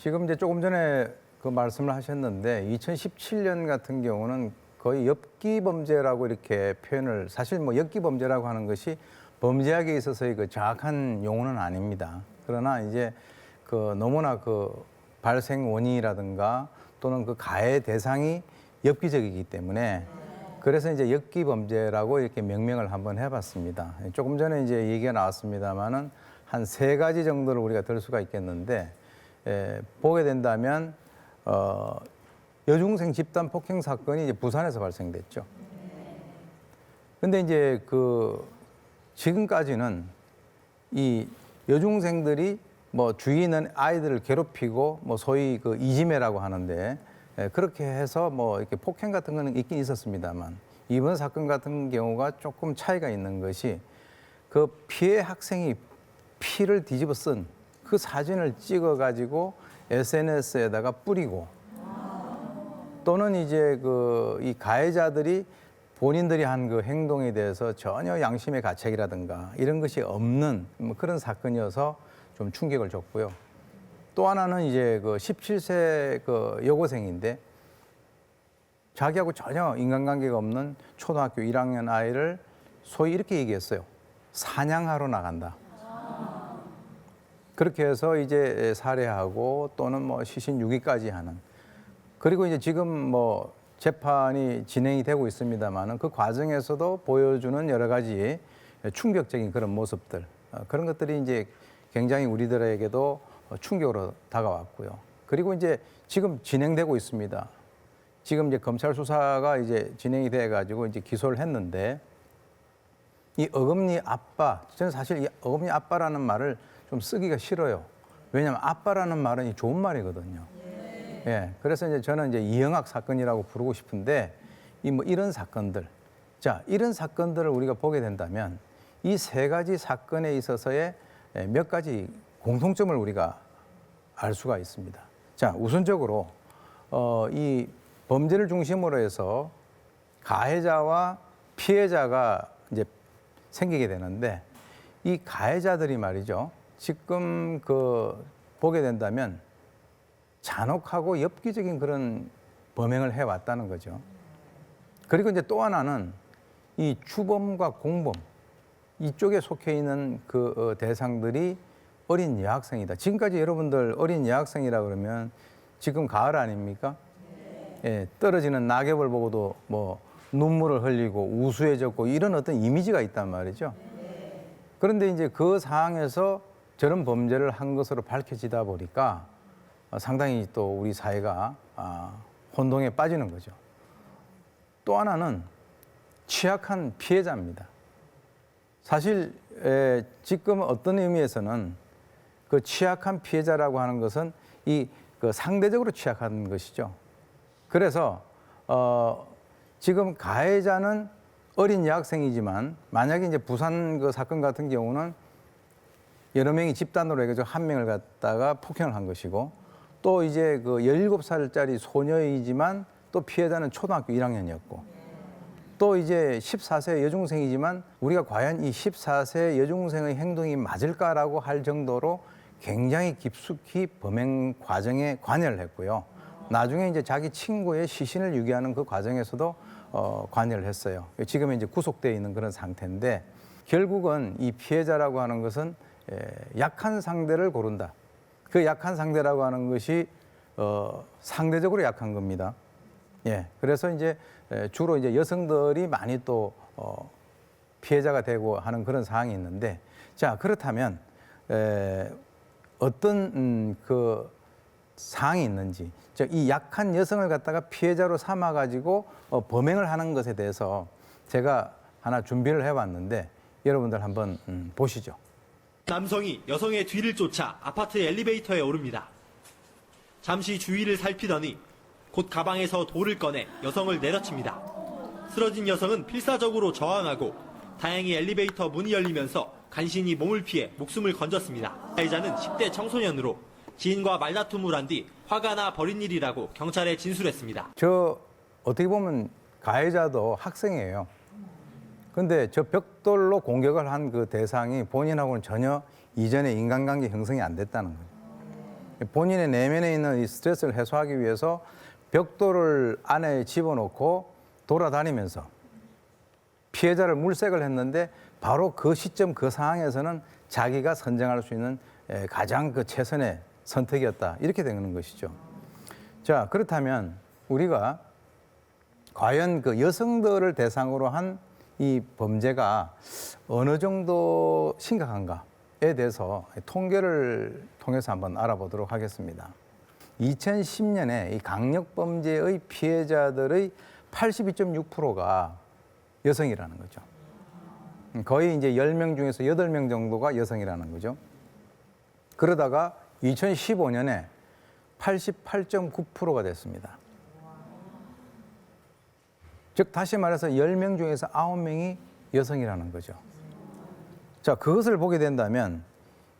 지금 이제 조금 전에 그 말씀을 하셨는데 2017년 같은 경우는 거의 엽기 범죄라고 이렇게 표현을 사실 뭐 엽기 범죄라고 하는 것이 범죄학에 있어서의 그 정확한 용어는 아닙니다. 그러나 이제 그 너무나 그 발생 원인이라든가 또는 그 가해 대상이 엽기적이기 때문에 그래서 이제 엽기 범죄라고 이렇게 명명을 한번 해봤습니다. 조금 전에 이제 얘기가 나왔습니다만은 한 3가지 정도를 우리가 들 수가 있겠는데 보게 된다면 여중생 집단 폭행 사건이 이제 부산에서 발생됐죠. 근데 이제 그 지금까지는 이 여중생들이 뭐 주위에 있는 아이들을 괴롭히고 뭐 소위 그 이지매라고 하는데 그렇게 해서 뭐 이렇게 폭행 같은 거는 있긴 있었습니다만 이번 사건 같은 경우가 조금 차이가 있는 것이 그 피해 학생이 피를 뒤집어 쓴 그 사진을 찍어 가지고 SNS에다가 뿌리고 또는 이제 그 이 가해자들이 본인들이 한 그 행동에 대해서 전혀 양심의 가책이라든가 이런 것이 없는 뭐 그런 사건이어서 좀 충격을 줬고요. 또 하나는 이제 그 17세 그 여고생인데 자기하고 전혀 인간관계가 없는 초등학교 1학년 아이를 소위 이렇게 얘기했어요. 사냥하러 나간다. 그렇게 해서 이제 살해하고 또는 뭐 시신 유기까지 하는. 그리고 이제 지금 뭐 재판이 진행이 되고 있습니다만은 그 과정에서도 보여주는 여러 가지 충격적인 그런 모습들 그런 것들이 이제 굉장히 우리들에게도 충격으로 다가왔고요. 그리고 이제 지금 진행되고 있습니다. 지금 이제 검찰 수사가 이제 진행이 돼 가지고 이제 기소를 했는데 이 어금니 아빠, 저는 사실 이 어금니 아빠라는 말을 좀 쓰기가 싫어요. 왜냐하면 아빠라는 말은 이 좋은 말이거든요. 예, 그래서 이제 저는 이제 이영학 사건이라고 부르고 싶은데 이 뭐 이런 사건들, 자 이런 사건들을 우리가 보게 된다면 이 3가지 사건에 있어서의 몇 가지 공통점을 우리가 알 수가 있습니다. 자 우선적으로 이 범죄를 중심으로 해서 가해자와 피해자가 이제 생기게 되는데 이 가해자들이 말이죠. 지금 그 보게 된다면 잔혹하고 엽기적인 그런 범행을 해왔다는 거죠. 그리고 이제 또 하나는 이 주범과 공범 이쪽에 속해 있는 그 대상들이 어린 여학생이다. 지금까지 여러분들 어린 여학생이라 그러면 지금 가을 아닙니까? 예, 떨어지는 낙엽을 보고도 뭐 눈물을 흘리고 우수해졌고 이런 어떤 이미지가 있단 말이죠. 그런데 이제 그 상황에서 저런 범죄를 한 것으로 밝혀지다 보니까 상당히 또 우리 사회가 혼동에 빠지는 거죠. 또 하나는 취약한 피해자입니다. 사실 지금 어떤 의미에서는 그 취약한 피해자라고 하는 것은 이 그 상대적으로 취약한 것이죠. 그래서 지금 가해자는 어린 여학생이지만 만약에 이제 부산 그 사건 같은 경우는 여러 명이 집단으로 해가지고 한 명을 갖다가 폭행을 한 것이고 또 이제 그 17살짜리 소녀이지만 또 피해자는 초등학교 1학년이었고 또 이제 14세 여중생이지만 우리가 과연 이 14세 여중생의 행동이 맞을까라고 할 정도로 굉장히 깊숙이 범행 과정에 관여를 했고요. 나중에 이제 자기 친구의 시신을 유기하는 그 과정에서도 관여를 했어요. 지금은 이제 구속되어 있는 그런 상태인데 결국은 이 피해자라고 하는 것은 약한 상대를 고른다. 그 약한 상대라고 하는 것이 상대적으로 약한 겁니다. 예, 그래서 이제 주로 이제 여성들이 많이 또 피해자가 되고 하는 그런 상황이 있는데, 자 그렇다면 어떤 그 상황이 있는지, 이 약한 여성을 갖다가 피해자로 삼아 가지고 범행을 하는 것에 대해서 제가 하나 준비를 해왔는데 여러분들 한번 보시죠. 남성이 여성의 뒤를 쫓아 아파트 엘리베이터에 오릅니다. 잠시 주위를 살피더니 곧 가방에서 돌을 꺼내 여성을 내려칩니다. 쓰러진 여성은 필사적으로 저항하고 다행히 엘리베이터 문이 열리면서 간신히 몸을 피해 목숨을 건졌습니다. 가해자는 10대 청소년으로 지인과 말다툼을 한 뒤 화가 나 벌인 일이라고 경찰에 진술했습니다. 저 어떻게 보면 가해자도 학생이에요. 근데 저 벽돌로 공격을 한 그 대상이 본인하고는 전혀 이전에 인간관계 형성이 안 됐다는 거죠. 본인의 내면에 있는 이 스트레스를 해소하기 위해서 벽돌을 안에 집어넣고 돌아다니면서 피해자를 물색을 했는데 바로 그 시점 그 상황에서는 자기가 선정할 수 있는 가장 그 최선의 선택이었다. 이렇게 되는 것이죠. 자, 그렇다면 우리가 과연 그 여성들을 대상으로 한 이 범죄가 어느 정도 심각한가에 대해서 통계를 통해서 한번 알아보도록 하겠습니다. 2010년에 이 강력범죄의 피해자들의 82.6%가 여성이라는 거죠. 거의 이제 10명 중에서 8명 정도가 여성이라는 거죠. 그러다가 2015년에 88.9%가 됐습니다. 즉 다시 말해서 10명 중에서 9명이 여성이라는 거죠. 자, 그것을 보게 된다면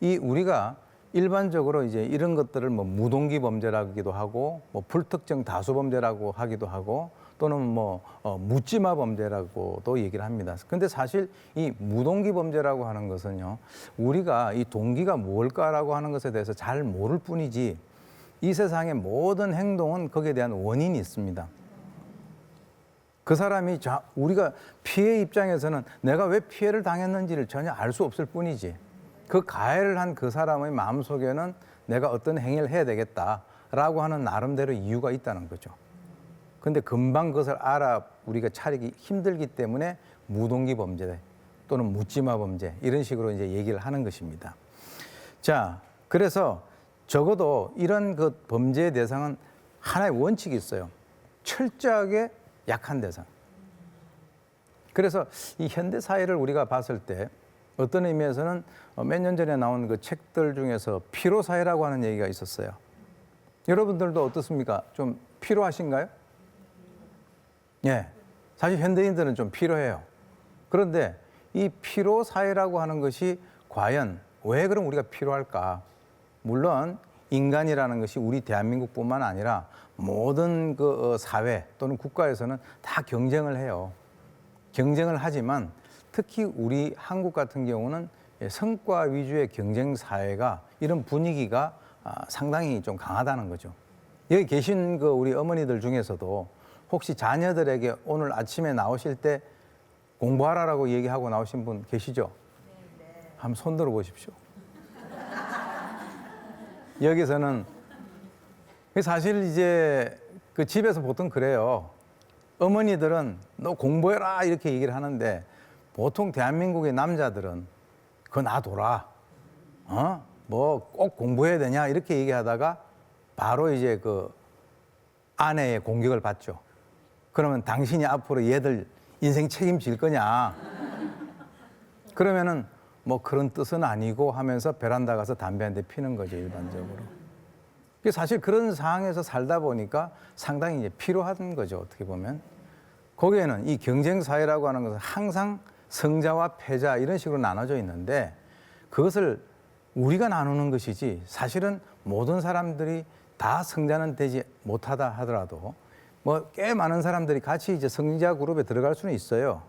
이 우리가 일반적으로 이제 이런 것들을 뭐 무동기 범죄라기도 하고 뭐 불특정 다수 범죄라고 하기도 하고 또는 뭐 묻지마 범죄라고도 얘기를 합니다. 근데 사실 이 무동기 범죄라고 하는 것은요, 우리가 이 동기가 뭘까라고 하는 것에 대해서 잘 모를 뿐이지 이 세상의 모든 행동은 거기에 대한 원인이 있습니다. 그 사람이 우리가 피해 입장에서는 내가 왜 피해를 당했는지를 전혀 알 수 없을 뿐이지 그 가해를 한 그 사람의 마음속에는 내가 어떤 행위를 해야 되겠다라고 하는 나름대로 이유가 있다는 거죠. 근데 금방 그것을 우리가 차리기 힘들기 때문에 무동기 범죄 또는 묻지마 범죄 이런 식으로 이제 얘기를 하는 것입니다. 자, 그래서 적어도 이런 그 범죄의 대상은 하나의 원칙이 있어요. 철저하게 약한 대상. 그래서 이 현대 사회를 우리가 봤을 때 어떤 의미에서는 몇 년 전에 나온 그 책들 중에서 피로 사회라고 하는 얘기가 있었어요. 여러분들도 어떻습니까? 좀 피로하신가요? 예. 사실 현대인들은 좀 피로해요. 그런데 이 피로 사회라고 하는 것이 과연 왜 그럼 우리가 피로할까? 물론 인간이라는 것이 우리 대한민국뿐만 아니라 모든 그 사회 또는 국가에서는 다 경쟁을 해요. 경쟁을 하지만 특히 우리 한국 같은 경우는 성과 위주의 경쟁 사회가 이런 분위기가 상당히 좀 강하다는 거죠. 여기 계신 그 우리 어머니들 중에서도 혹시 자녀들에게 오늘 아침에 나오실 때 공부하라라고 얘기하고 나오신 분 계시죠? 네. 한번 손 들어 보십시오. 여기서는 사실 이제 그 집에서 보통 그래요. 어머니들은 너 공부해라 이렇게 얘기를 하는데 보통 대한민국의 남자들은 그거 놔둬라. 뭐 꼭 공부해야 되냐 이렇게 얘기하다가 바로 이제 그 아내의 공격을 받죠. 그러면 당신이 앞으로 얘들 인생 책임질 거냐. 그러면은 뭐 그런 뜻은 아니고 하면서 베란다 가서 담배 한 대 피는 거죠, 일반적으로. 사실 그런 상황에서 살다 보니까 상당히 이제 피로한 거죠, 어떻게 보면. 거기에는 이 경쟁 사회라고 하는 것은 항상 성자와 패자 이런 식으로 나눠져 있는데 그것을 우리가 나누는 것이지 사실은 모든 사람들이 다 성자는 되지 못하다 하더라도 뭐 꽤 많은 사람들이 같이 이제 성자 그룹에 들어갈 수는 있어요.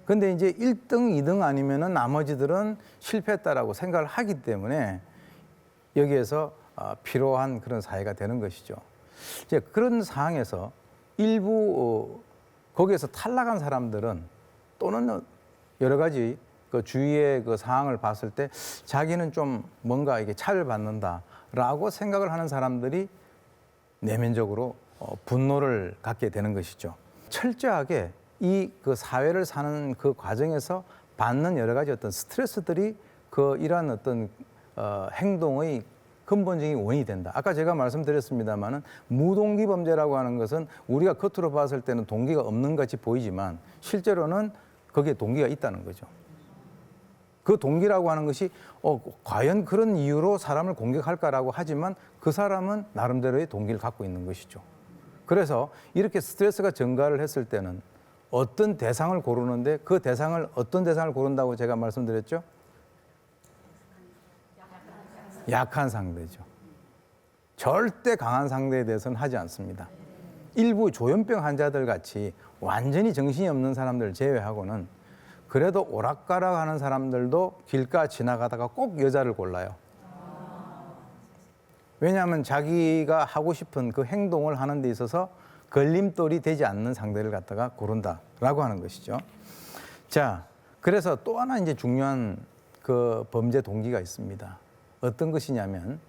근데 이제 1등, 2등 아니면은 나머지들은 실패했다라고 생각을 하기 때문에 여기에서 필요한 그런 사회가 되는 것이죠. 이제 그런 상황에서 일부 거기에서 탈락한 사람들은 또는 여러 가지 그 주위의 그 상황을 봤을 때 자기는 좀 뭔가 이게 차별받는다라고 생각을 하는 사람들이 내면적으로 분노를 갖게 되는 것이죠. 철저하게 이 그 사회를 사는 그 과정에서 받는 여러 가지 어떤 스트레스들이 그 이러한 어떤 행동의 근본적인 원인이 된다. 아까 제가 말씀드렸습니다마는 무동기 범죄라고 하는 것은 우리가 겉으로 봤을 때는 동기가 없는 같이 보이지만 실제로는 거기에 동기가 있다는 거죠. 그 동기라고 하는 것이 과연 그런 이유로 사람을 공격할까라고 하지만 그 사람은 나름대로의 동기를 갖고 있는 것이죠. 그래서 이렇게 스트레스가 증가를 했을 때는 어떤 대상을 고르는데 그 대상을 어떤 대상을 고른다고 제가 말씀드렸죠? 약한 상대죠. 절대 강한 상대에 대해서는 하지 않습니다. 일부 조현병 환자들 같이 완전히 정신이 없는 사람들 제외하고는 그래도 오락가락 하는 사람들도 길가 지나가다가 꼭 여자를 골라요. 왜냐하면 자기가 하고 싶은 그 행동을 하는 데 있어서 걸림돌이 되지 않는 상대를 갖다가 고른다라고 하는 것이죠. 자, 그래서 또 하나 이제 중요한 그 범죄 동기가 있습니다. 어떤 것이냐면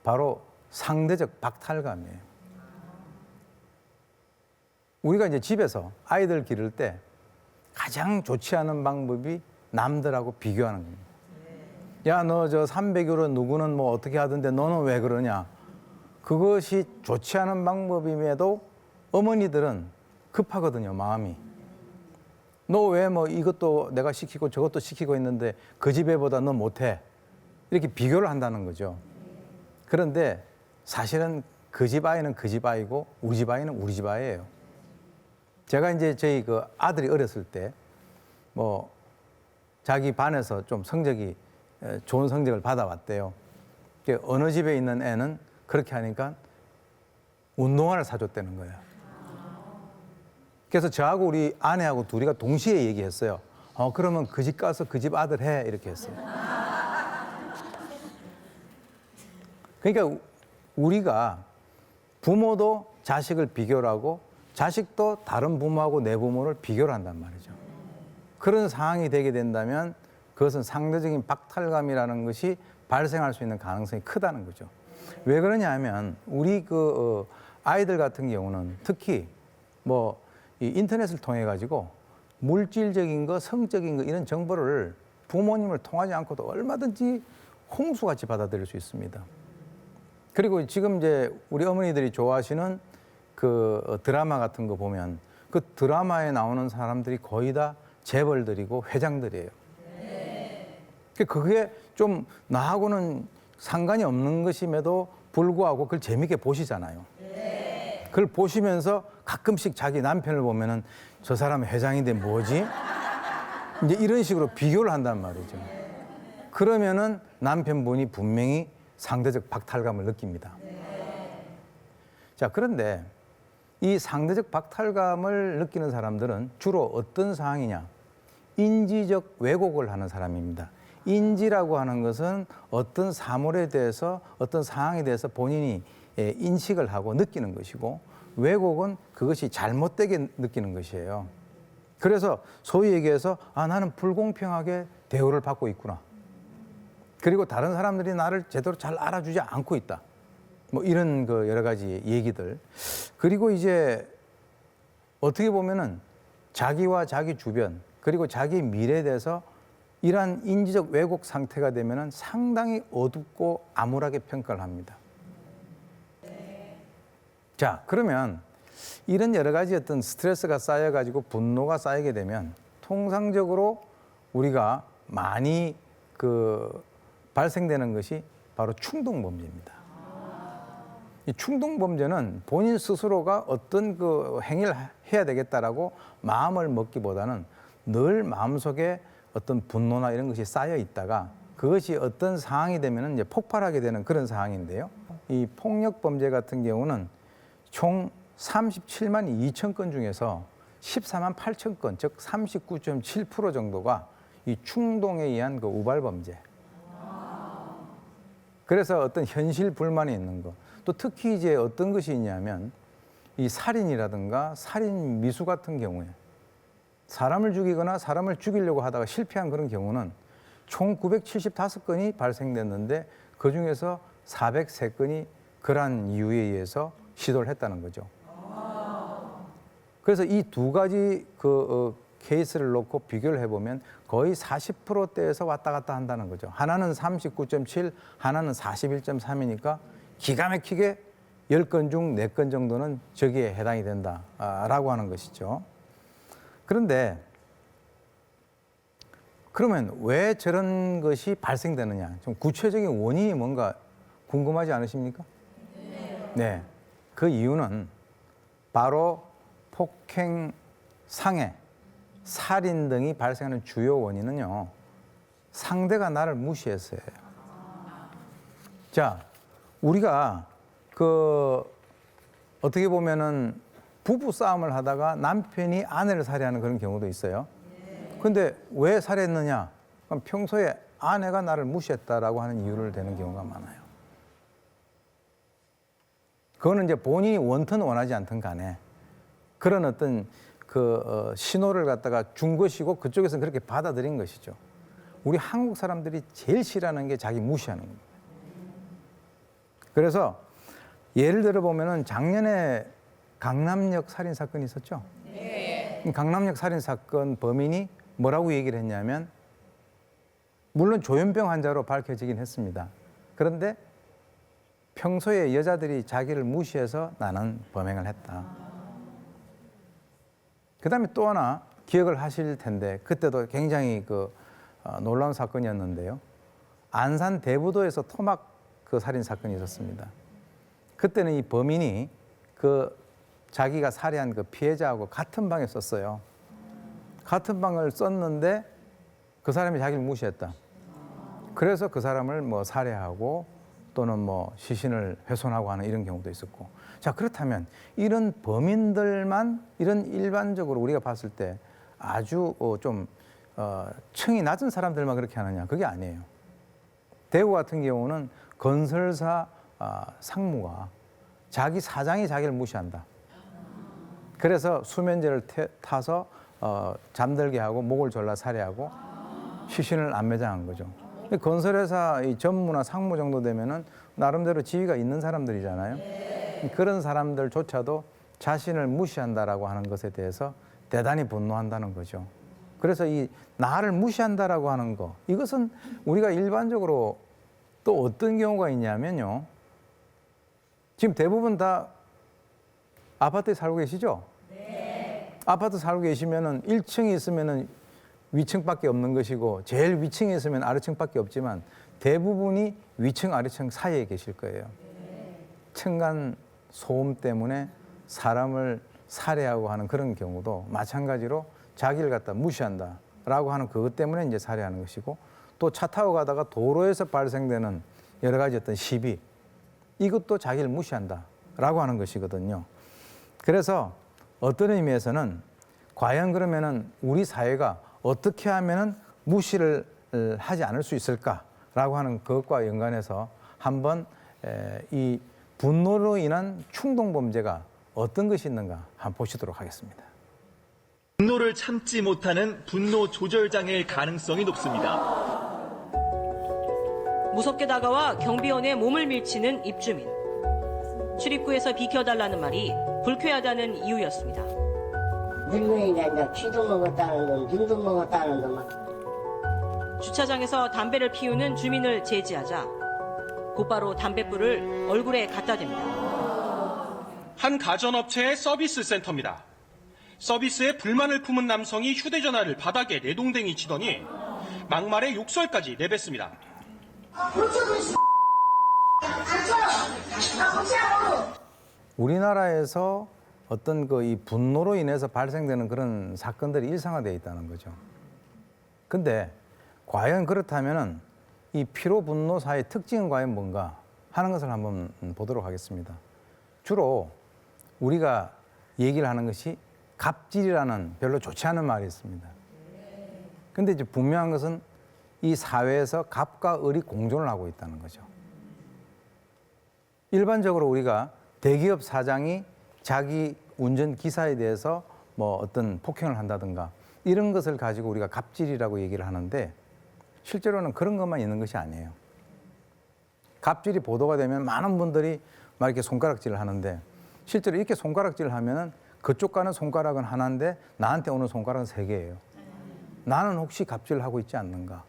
바로 상대적 박탈감이에요. 우리가 이제 집에서 아이들 기를 때 가장 좋지 않은 방법이 남들하고 비교하는 겁니다. 야, 너 저 300유로 누구는 뭐 어떻게 하던데 너는 왜 그러냐? 그것이 좋지 않은 방법임에도 어머니들은 급하거든요, 마음이. 너 왜 뭐 이것도 내가 시키고 저것도 시키고 있는데 그 집 애보다 너 못해. 이렇게 비교를 한다는 거죠. 그런데 사실은 그 집 아이는 그 집 아이고 우리 집 아이는 우리 집 아이예요. 제가 이제 저희 그 아들이 어렸을 때 뭐 자기 반에서 좀 성적이 좋은 성적을 받아왔대요. 어느 집에 있는 애는 그렇게 하니까 운동화를 사줬다는 거예요. 그래서 저하고 우리 아내하고 둘이가 동시에 얘기했어요. 그러면 그 집 가서 그 집 아들 해. 이렇게 했어요. 그러니까 우리가 부모도 자식을 비교를 하고 자식도 다른 부모하고 내 부모를 비교를 한단 말이죠. 그런 상황이 되게 된다면 그것은 상대적인 박탈감이라는 것이 발생할 수 있는 가능성이 크다는 거죠. 왜 그러냐 하면 우리 그 아이들 같은 경우는 특히 뭐 이 인터넷을 통해 가지고 물질적인 거, 성적인 거 이런 정보를 부모님을 통하지 않고도 얼마든지 홍수같이 받아들일 수 있습니다. 그리고 지금 이제 우리 어머니들이 좋아하시는 그 드라마 같은 거 보면 그 드라마에 나오는 사람들이 거의 다 재벌들이고 회장들이에요. 그게 좀 나하고는 상관이 없는 것임에도 불구하고 그걸 재밌게 보시잖아요. 그걸 보시면서 가끔씩 자기 남편을 보면은 저 사람은 회장인데 뭐지? 이제 이런 식으로 비교를 한단 말이죠. 그러면은 남편분이 분명히 상대적 박탈감을 느낍니다. 자, 그런데 이 상대적 박탈감을 느끼는 사람들은 주로 어떤 상황이냐? 인지적 왜곡을 하는 사람입니다. 인지라고 하는 것은 어떤 사물에 대해서 어떤 상황에 대해서 본인이 인식을 하고 느끼는 것이고 왜곡은 그것이 잘못되게 느끼는 것이에요. 그래서 소위 얘기해서 나는 불공평하게 대우를 받고 있구나. 그리고 다른 사람들이 나를 제대로 잘 알아주지 않고 있다. 뭐 이런 그 여러 가지 얘기들. 그리고 이제 어떻게 보면은 자기와 자기 주변 그리고 자기 미래에 대해서 이러한 인지적 왜곡 상태가 되면은 상당히 어둡고 암울하게 평가를 합니다. 자, 그러면 이런 여러 가지 어떤 스트레스가 쌓여가지고 분노가 쌓이게 되면 통상적으로 우리가 많이 발생되는 것이 바로 충동범죄입니다. 이 충동범죄는 본인 스스로가 어떤 그 행위를 해야 되겠다라고 마음을 먹기보다는 늘 마음속에 어떤 분노나 이런 것이 쌓여 있다가 그것이 어떤 상황이 되면 이제 폭발하게 되는 그런 상황인데요. 이 폭력범죄 같은 경우는 총 37만 2천 건 중에서 14만 8천 건, 즉 39.7% 정도가 이 충동에 의한 그 우발범죄. 그래서 어떤 현실 불만이 있는 것. 또 특히 이제 어떤 것이 있냐면 이 살인이라든가 살인 미수 같은 경우에 사람을 죽이거나 사람을 죽이려고 하다가 실패한 그런 경우는 총 975건이 발생됐는데 그중에서 403건이 그러한 이유에 의해서 시도를 했다는 거죠. 그래서 이 두 가지 케이스를 놓고 비교를 해보면 거의 40%대에서 왔다 갔다 한다는 거죠. 하나는 39.7, 하나는 41.3이니까 기가 막히게 10건 중 4건 정도는 저기에 해당이 된다라고 하는 것이죠. 그런데 그러면 왜 저런 것이 발생되느냐? 좀 구체적인 원인이 뭔가 궁금하지 않으십니까? 네. 그 이유는 바로 폭행, 상해, 살인 등이 발생하는 주요 원인은요, 상대가 나를 무시해서예요. 자, 우리가 어떻게 보면은 부부 싸움을 하다가 남편이 아내를 살해하는 그런 경우도 있어요. 근데 왜 살해했느냐? 그럼 평소에 아내가 나를 무시했다라고 하는 이유를 대는 경우가 많아요. 그거는 이제 본인이 원튼 원하지 않든 간에 그런 어떤 신호를 갖다가 준 것이고 그쪽에서는 그렇게 받아들인 것이죠. 우리 한국 사람들이 제일 싫어하는 게 자기 무시하는 겁니다. 그래서 예를 들어 보면은 작년에 강남역 살인 사건이 있었죠. 네. 강남역 살인 사건 범인이 뭐라고 얘기를 했냐면 물론 조현병 환자로 밝혀지긴 했습니다. 그런데 평소에 여자들이 자기를 무시해서 나는 범행을 했다. 그다음에 또 하나 기억을 하실 텐데 그때도 굉장히 놀라운 사건이었는데요. 안산 대부도에서 토막 살인 사건이 있었습니다. 그때는 이 범인이 자기가 살해한 피해자하고 같은 방에 썼어요. 같은 방을 썼는데 그 사람이 자기를 무시했다. 그래서 그 사람을 살해하고 또는 시신을 훼손하고 하는 이런 경우도 있었고. 자, 그렇다면 이런 범인들만 이런 일반적으로 우리가 봤을 때 아주 좀 층이 낮은 사람들만 그렇게 하느냐? 그게 아니에요. 대구 같은 경우는 건설사 상무가 자기 사장이 자기를 무시한다. 그래서 수면제를 타서 잠들게 하고 목을 졸라 살해하고 시신을 안매장한 거죠. 건설회사 이 전무나 상무 정도 되면은 나름대로 지위가 있는 사람들이잖아요. 그런 사람들조차도 자신을 무시한다라고 하는 것에 대해서 대단히 분노한다는 거죠. 그래서 이 나를 무시한다라고 하는 거, 이것은 우리가 일반적으로 또 어떤 경우가 있냐면요. 지금 대부분 다 아파트에 살고 계시죠? 네. 아파트 살고 계시면은 1층이 있으면은 위층밖에 없는 것이고 제일 위층에 있으면 아래층밖에 없지만 대부분이 위층 아래층 사이에 계실 거예요. 층간 소음 때문에 사람을 살해하고 하는 그런 경우도 마찬가지로 자기를 갖다 무시한다라고 하는 그것 때문에 이제 살해하는 것이고 또 차 타고 가다가 도로에서 발생되는 여러 가지 어떤 시비 이것도 자기를 무시한다라고 하는 것이거든요. 그래서 어떤 의미에서는 과연 그러면은 우리 사회가 어떻게 하면은 무시를 하지 않을 수 있을까라고 하는 그것과 연관해서 한번 이 분노로 인한 충동 범죄가 어떤 것이 있는가 한번 보시도록 하겠습니다. 분노를 참지 못하는 분노 조절 장애일 가능성이 높습니다. 무섭게 다가와 경비원의 몸을 밀치는 입주민. 출입구에서 비켜달라는 말이 불쾌하다는 이유였습니다. 늙은이가 이제 귀도 먹었다는 놈, 눈도 먹었다는 놈. 주차장에서 담배를 피우는 주민을 제지하자 곧바로 담뱃불을 얼굴에 갖다 댑니다. 한 가전업체의 서비스 센터입니다. 서비스에 불만을 품은 남성이 휴대전화를 바닥에 내동댕이 치더니 막말의 욕설까지 내뱉습니다. 우리나라에서 어떤 이 분노로 인해서 발생되는 그런 사건들이 일상화되어 있다는 거죠. 근데 과연 그렇다면은 이 피로 분노사의 특징은 과연 뭔가 하는 것을 한번 보도록 하겠습니다. 주로 우리가 얘기를 하는 것이 갑질이라는 별로 좋지 않은 말이 있습니다. 근데 이제 분명한 것은 이 사회에서 갑과 을이 공존을 하고 있다는 거죠. 일반적으로 우리가 대기업 사장이 자기 운전기사에 대해서 어떤 폭행을 한다든가 이런 것을 가지고 우리가 갑질이라고 얘기를 하는데 실제로는 그런 것만 있는 것이 아니에요. 갑질이 보도가 되면 많은 분들이 막 이렇게 손가락질을 하는데 실제로 이렇게 손가락질을 하면은 그쪽 가는 손가락은 하나인데 나한테 오는 손가락은 3개예요. 나는 혹시 갑질을 하고 있지 않는가?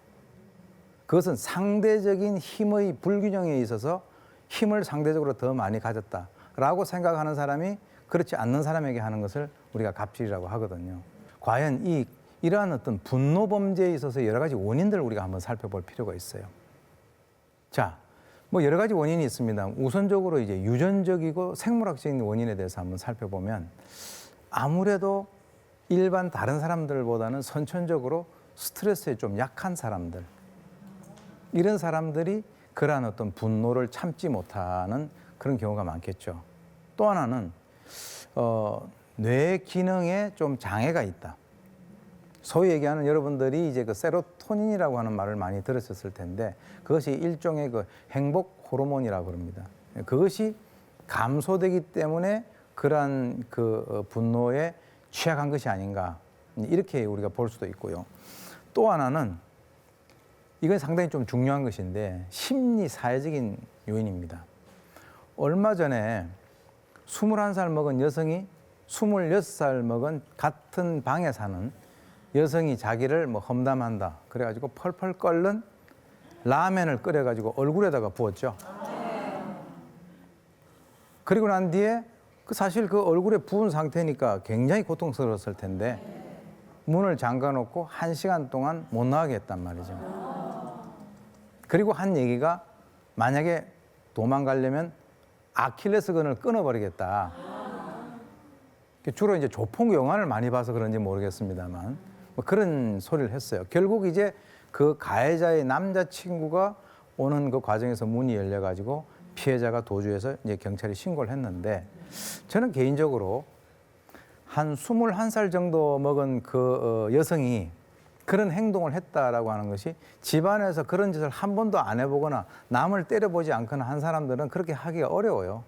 그것은 상대적인 힘의 불균형에 있어서 힘을 상대적으로 더 많이 가졌다라고 생각하는 사람이 그렇지 않는 사람에게 하는 것을 우리가 갑질이라고 하거든요. 과연 이러한 어떤 분노 범죄에 있어서 여러 가지 원인들을 우리가 한번 살펴볼 필요가 있어요. 자, 여러 가지 원인이 있습니다. 우선적으로 이제 유전적이고 생물학적인 원인에 대해서 한번 살펴보면 아무래도 일반 다른 사람들보다는 선천적으로 스트레스에 좀 약한 사람들, 이런 사람들이 그러한 어떤 분노를 참지 못하는 그런 경우가 많겠죠. 또 하나는 뇌 기능에 좀 장애가 있다. 소위 얘기하는 여러분들이 이제 세로토닌이라고 하는 말을 많이 들으셨을 텐데 그것이 일종의 행복 호르몬이라고 그럽니다. 그것이 감소되기 때문에 그러한 그 분노에 취약한 것이 아닌가, 이렇게 우리가 볼 수도 있고요. 또 하나는 이건 상당히 좀 중요한 것인데 심리 사회적인 요인입니다. 얼마 전에 21살 먹은 여성이 26살 먹은 같은 방에 사는 여성이 자기를 뭐 험담한다 그래가지고 펄펄 끓는 라면을 끓여가지고 얼굴에다가 부었죠. 그리고 난 뒤에 사실 그 얼굴에 부은 상태니까 굉장히 고통스러웠을 텐데 문을 잠가놓고 1시간 동안 못 나가게 했단 말이죠. 그리고 한 얘기가 만약에 도망가려면 아킬레스건을 끊어버리겠다. 주로 이제 조폭 영화를 많이 봐서 그런지 모르겠습니다만 뭐 그런 소리를 했어요. 결국 이제 그 가해자의 남자친구가 오는 그 과정에서 문이 열려가지고 피해자가 도주해서 이제 경찰에 신고를 했는데 저는 개인적으로 한 21살 정도 먹은 그 여성이 그런 행동을 했다라고 하는 것이 집안에서 그런 짓을 한 번도 안 해보거나 남을 때려보지 않거나 한 사람들은 그렇게 하기가 어려워요.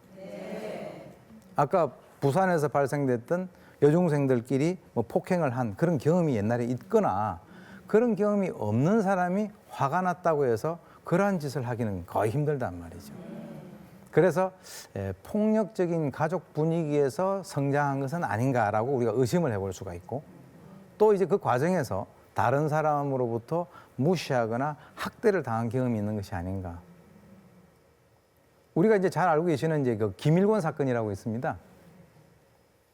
아까 부산에서 발생됐던 여중생들끼리 뭐 폭행을 한 그런 경험이 옛날에 있거나 그런 경험이 없는 사람이 화가 났다고 해서 그러한 짓을 하기는 거의 힘들단 말이죠. 그래서 폭력적인 가족 분위기에서 성장한 것은 아닌가라고 우리가 의심을 해볼 수가 있고 또 이제 그 과정에서 다른 사람으로부터 무시하거나 학대를 당한 경험이 있는 것이 아닌가. 우리가 이제 잘 알고 계시는 이제 그 김일권 사건이라고 있습니다.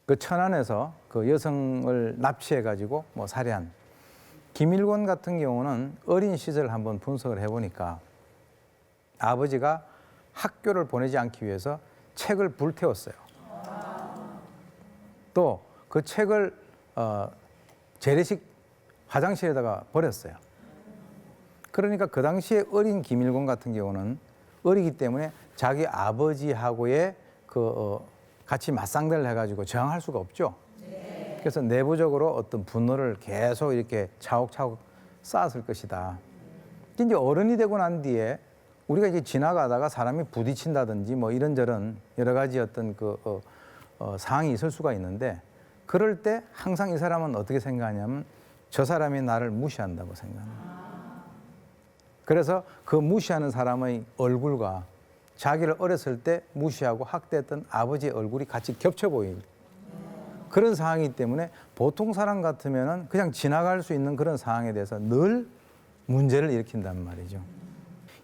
그 천안에서 그 여성을 납치해가지고 뭐 살해한 김일권 같은 경우는 어린 시절 한번 분석을 해보니까 아버지가 학교를 보내지 않기 위해서 책을 불태웠어요. 또 그 책을 재래식 화장실에다가 버렸어요. 그러니까 그 당시에 어린 김일권 같은 경우는 어리기 때문에 자기 아버지하고의 같이 맞상대를 해가지고 저항할 수가 없죠. 그래서 내부적으로 어떤 분노를 계속 이렇게 차곡차곡 쌓았을 것이다. 이제 어른이 되고 난 뒤에 우리가 이제 지나가다가 사람이 부딪힌다든지 뭐 이런저런 여러 가지 어떤 상황이 있을 수가 있는데 그럴 때 항상 이 사람은 어떻게 생각하냐면 저 사람이 나를 무시한다고 생각합니다. 그래서 그 무시하는 사람의 얼굴과 자기를 어렸을 때 무시하고 학대했던 아버지의 얼굴이 같이 겹쳐 보이는 그런 상황이기 때문에 보통 사람 같으면은 그냥 지나갈 수 있는 그런 상황에 대해서 늘 문제를 일으킨단 말이죠.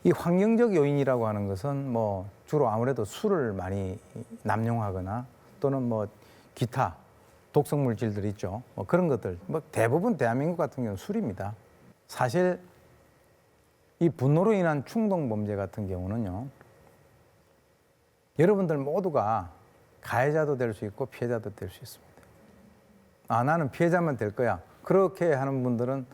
이 환경적 요인이라고 하는 것은 뭐 주로 아무래도 술을 많이 남용하거나 또는 뭐 기타 독성 물질들 있죠. 뭐 그런 것들. 뭐 대부분 대한민국 같은 경우는 술입니다. 사실 이 분노로 인한 충동 범죄 같은 경우는요. 여러분들 모두가 가해자도 될 수 있고 피해자도 될 수 있습니다. 아, 나는 피해자만 될 거야. 그렇게 하는 분들은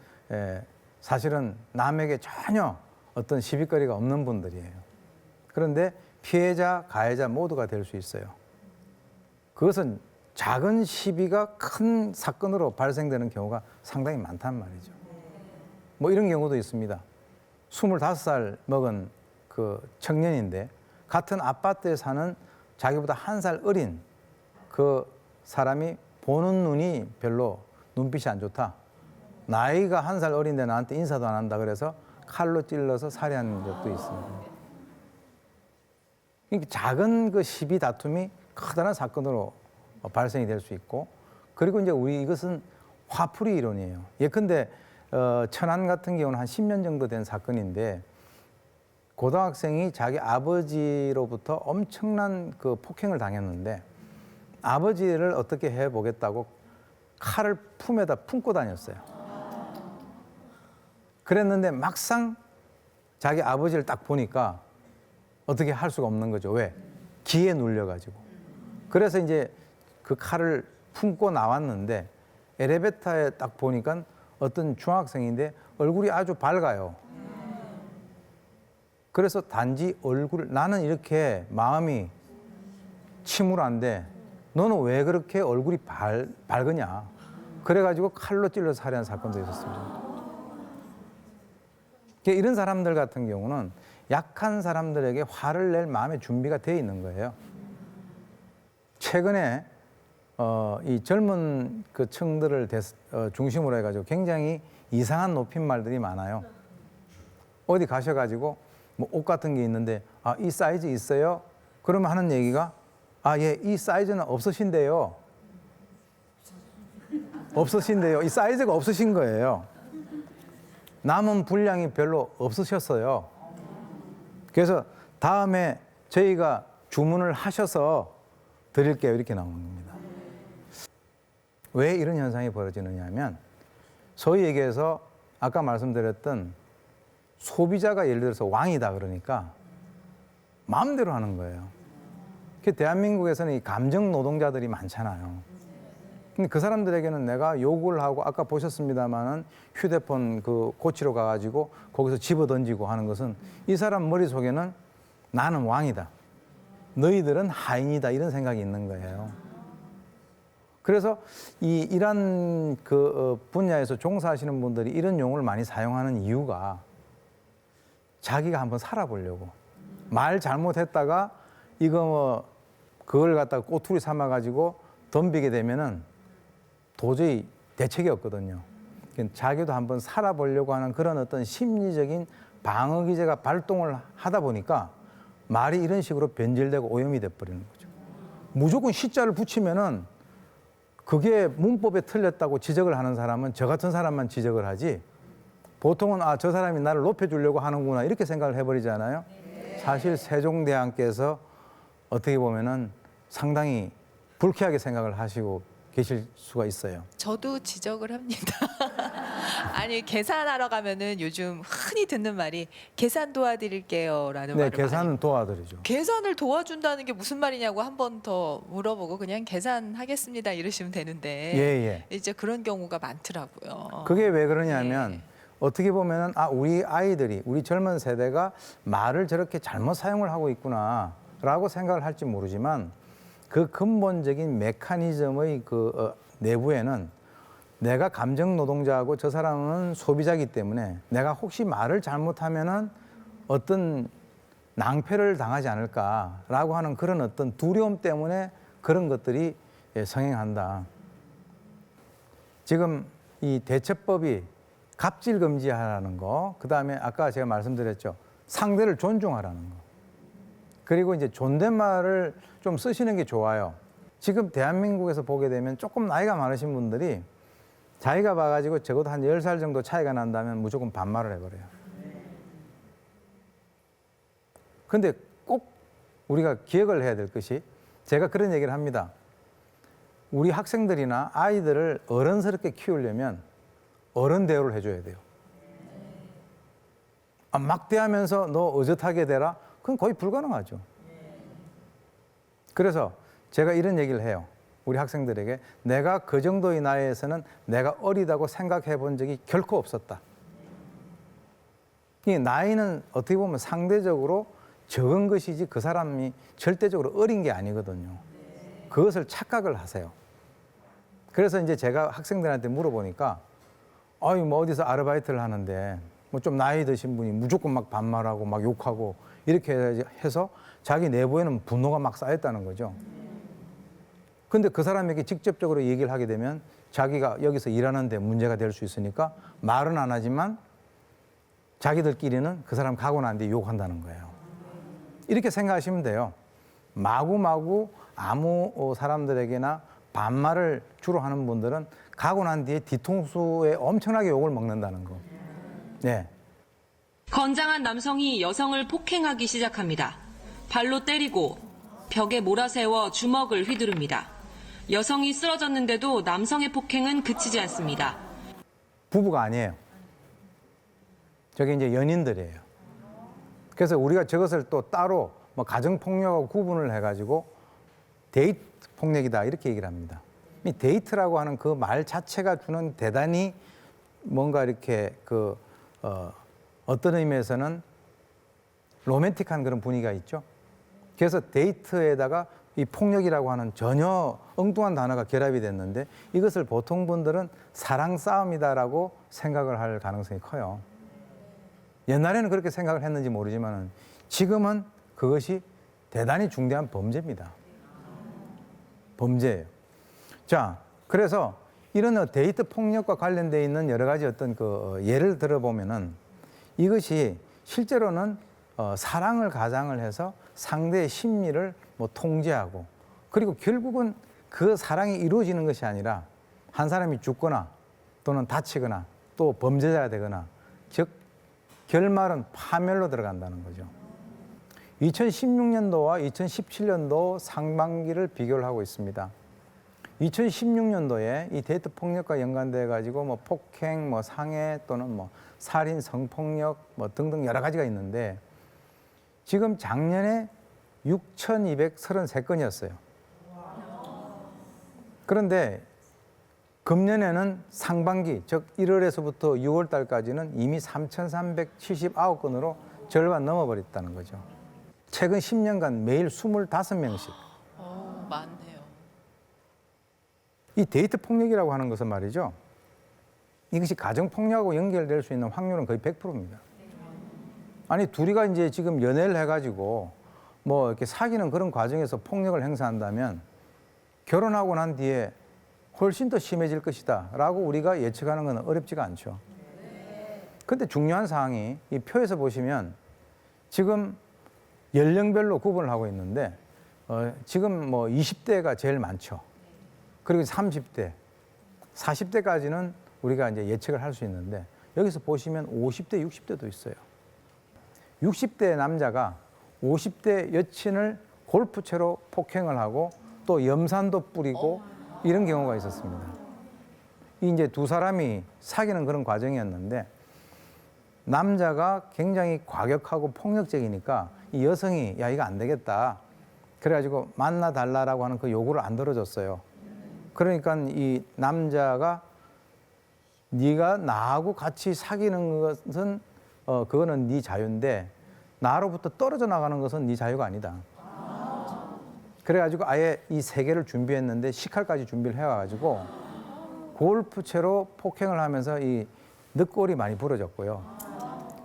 사실은 남에게 전혀 어떤 시비거리가 없는 분들이에요. 그런데 피해자, 가해자 모두가 될 수 있어요. 그것은 작은 시비가 큰 사건으로 발생되는 경우가 상당히 많단 말이죠. 뭐 이런 경우도 있습니다. 25살 먹은 그 청년인데 같은 아파트에 사는 자기보다 1살 어린 그 사람이 보는 눈이 별로 눈빛이 안 좋다. 나이가 1살 어린데 나한테 인사도 안 한다 그래서 칼로 찔러서 살해한 적도 있습니다. 그러니까 작은 그 시비 다툼이 커다란 사건으로 발생이 될 수 있고 그리고 이제 우리 이것은 화풀이 이론이에요. 예컨대 천안 같은 경우는 한 10년 정도 된 사건인데 고등학생이 자기 아버지로부터 엄청난 그 폭행을 당했는데 아버지를 어떻게 해보겠다고 칼을 품에다 품고 다녔어요. 그랬는데 막상 자기 아버지를 딱 보니까 어떻게 할 수가 없는 거죠. 왜? 기에 눌려가지고. 그래서 이제 그 칼을 품고 나왔는데 엘리베이터에 딱 보니까 어떤 중학생인데 얼굴이 아주 밝아요. 그래서 단지 얼굴, 나는 이렇게 마음이 침울한데 너는 왜 그렇게 얼굴이 밝으냐. 그래가지고 칼로 찔러서 살해한 사건도 있었습니다. 이런 사람들 같은 경우는 약한 사람들에게 화를 낼 마음의 준비가 되어 있는 거예요. 최근에 이 젊은 그 층들을 중심으로 해가지고 굉장히 이상한 높임말들이 많아요. 어디 가셔가지고 뭐 옷 같은 게 있는데 이 사이즈 있어요? 그러면 하는 얘기가 예, 이 사이즈는 없으신데요. 없으신데요. 이 사이즈가 없으신 거예요. 남은 분량이 별로 없으셨어요. 그래서 다음에 저희가 주문을 하셔서 드릴게요. 이렇게 나오는 겁니다. 왜 이런 현상이 벌어지느냐 하면 소위 얘기해서 아까 말씀드렸던 소비자가 예를 들어서 왕이다 그러니까 마음대로 하는 거예요. 대한민국에서는 이 감정 노동자들이 많잖아요. 근데 그 사람들에게는 내가 욕을 하고 아까 보셨습니다마는 휴대폰 그 고치러 가가지고 거기서 집어 던지고 하는 것은 이 사람 머릿속에는 나는 왕이다. 너희들은 하인이다. 이런 생각이 있는 거예요. 그래서 이러한 그 분야에서 종사하시는 분들이 이런 용어를 많이 사용하는 이유가 자기가 한번 살아보려고. 말 잘못했다가 이거 뭐 그걸 갖다가 꼬투리 삼아가지고 덤비게 되면은 도저히 대책이 없거든요. 자기도 한번 살아보려고 하는 그런 어떤 심리적인 방어 기제가 발동을 하다 보니까 말이 이런 식으로 변질되고 오염이 돼버리는 거죠. 무조건 시자를 붙이면은 그게 문법에 틀렸다고 지적을 하는 사람은 저 같은 사람만 지적을 하지 보통은 저 사람이 나를 높여주려고 하는구나 이렇게 생각을 해버리잖아요. 사실 세종대왕께서 어떻게 보면은 상당히 불쾌하게 생각을 하시고 계실 수가 있어요. 저도 지적을 합니다. 아니 계산하러 가면은 요즘 흔히 듣는 말이 계산 도와드릴게요라는 네, 말을 계산은 많이. 도와드리죠. 계산을 도와준다는 게 무슨 말이냐고 한 번 더 물어보고 그냥 계산하겠습니다 이러시면 되는데 예. 이제 그런 경우가 많더라고요. 그게 왜 그러냐면 네. 어떻게 보면은 우리 아이들이 우리 젊은 세대가 말을 저렇게 잘못 사용을 하고 있구나라고 생각을 할지 모르지만 그 근본적인 메커니즘의 내부에는 내가 감정 노동자하고 저 사람은 소비자이기 때문에 내가 혹시 말을 잘못하면은 어떤 낭패를 당하지 않을까라고 하는 그런 어떤 두려움 때문에 그런 것들이 성행한다. 지금 이 대처법이 갑질 금지하라는 거, 그 다음에 아까 제가 말씀드렸죠. 상대를 존중하라는 거. 그리고 이제 존댓말을 좀 쓰시는 게 좋아요. 지금 대한민국에서 보게 되면 조금 나이가 많으신 분들이 자기가 봐가지고 적어도 한 10살 정도 차이가 난다면 무조건 반말을 해버려요. 근데 꼭 우리가 기억을 해야 될 것이 제가 그런 얘기를 합니다. 우리 학생들이나 아이들을 어른스럽게 키우려면 어른 대우를 해줘야 돼요. 막 대하면서 너 어젓하게 대라? 그건 거의 불가능하죠. 그래서 제가 이런 얘기를 해요. 우리 학생들에게 내가 그 정도의 나이에서는 내가 어리다고 생각해 본 적이 결코 없었다. 이 나이는 어떻게 보면 상대적으로 적은 것이지 그 사람이 절대적으로 어린 게 아니거든요. 그것을 착각을 하세요. 그래서 이제 제가 학생들한테 물어보니까 뭐 어디서 아르바이트를 하는데 뭐 좀 나이 드신 분이 무조건 막 반말하고 막 욕하고 이렇게 해서 자기 내부에는 분노가 막 쌓였다는 거죠. 근데 그 사람에게 직접적으로 얘기를 하게 되면 자기가 여기서 일하는데 문제가 될 수 있으니까 말은 안 하지만 자기들끼리는 그 사람 가고 난 뒤에 욕한다는 거예요. 이렇게 생각하시면 돼요. 마구마구 아무 사람들에게나 반말을 주로 하는 분들은 가고 난 뒤에 뒤통수에 엄청나게 욕을 먹는다는 거. 네. 건장한 남성이 여성을 폭행하기 시작합니다. 발로 때리고 벽에 몰아세워 주먹을 휘두릅니다. 여성이 쓰러졌는데도 남성의 폭행은 그치지 않습니다. 부부가 아니에요. 저게 이제 연인들이에요. 그래서 우리가 저것을 또 따로 뭐 가정폭력하고 구분을 해가지고 데이트 폭력이다 이렇게 얘기를 합니다. 이 데이트라고 하는 그 말 자체가 주는 대단히 뭔가 이렇게 어떤 의미에서는 로맨틱한 그런 분위기가 있죠. 그래서 데이트에다가 이 폭력이라고 하는 전혀 엉뚱한 단어가 결합이 됐는데 이것을 보통 분들은 사랑 싸움이다라고 생각을 할 가능성이 커요. 옛날에는 그렇게 생각을 했는지 모르지만 지금은 그것이 대단히 중대한 범죄입니다. 범죄예요. 자, 그래서 이런 데이트 폭력과 관련되어 있는 여러 가지 어떤 그 예를 들어보면은 이것이 실제로는 사랑을 가장을 해서 상대의 심리를 뭐 통제하고 그리고 결국은 그 사랑이 이루어지는 것이 아니라 한 사람이 죽거나 또는 다치거나 또 범죄자가 되거나 즉 결말은 파멸로 들어간다는 거죠. 2016년도와 2017년도 상반기를 비교를 하고 있습니다. 2016년도에 이 데이트 폭력과 연관돼 가지고 뭐 폭행, 뭐 상해 또는 뭐 살인, 성폭력 뭐 등등 여러 가지가 있는데 지금 작년에 6,233건이었어요. 그런데 금년에는 상반기, 즉 1월에서부터 6월 달까지는 이미 3,379건으로 절반 넘어버렸다는 거죠. 최근 10년간 매일 25명씩. 많네요. 이 데이트 폭력이라고 하는 것은 말이죠. 이것이 가정 폭력하고 연결될 수 있는 확률은 거의 100%입니다. 아니 둘이가 이제 지금 연애를 해가지고 뭐 이렇게 사귀는 그런 과정에서 폭력을 행사한다면 결혼하고 난 뒤에 훨씬 더 심해질 것이다라고 우리가 예측하는 건 어렵지가 않죠. 그런데 중요한 사항이 이 표에서 보시면 지금 연령별로 구분을 하고 있는데 지금 뭐 20대가 제일 많죠. 그리고 30대, 40대까지는 우리가 이제 예측을 할 수 있는데 여기서 보시면 50대, 60대도 있어요. 60대 남자가 50대 여친을 골프채로 폭행을 하고 또 염산도 뿌리고 이런 경우가 있었습니다. 이 이제 두 사람이 사귀는 그런 과정이었는데 남자가 굉장히 과격하고 폭력적이니까 이 여성이 야 이거 안 되겠다. 그래가지고 만나 달라라고 하는 그 요구를 안 들어줬어요. 그러니까 이 남자가 네가 나하고 같이 사귀는 것은 그거는 네 자유인데 나로부터 떨어져 나가는 것은 네 자유가 아니다. 그래가지고 아예 이 세 개를 준비했는데 식칼까지 준비를 해와가지고 골프채로 폭행을 하면서 이 늑골이 많이 부러졌고요.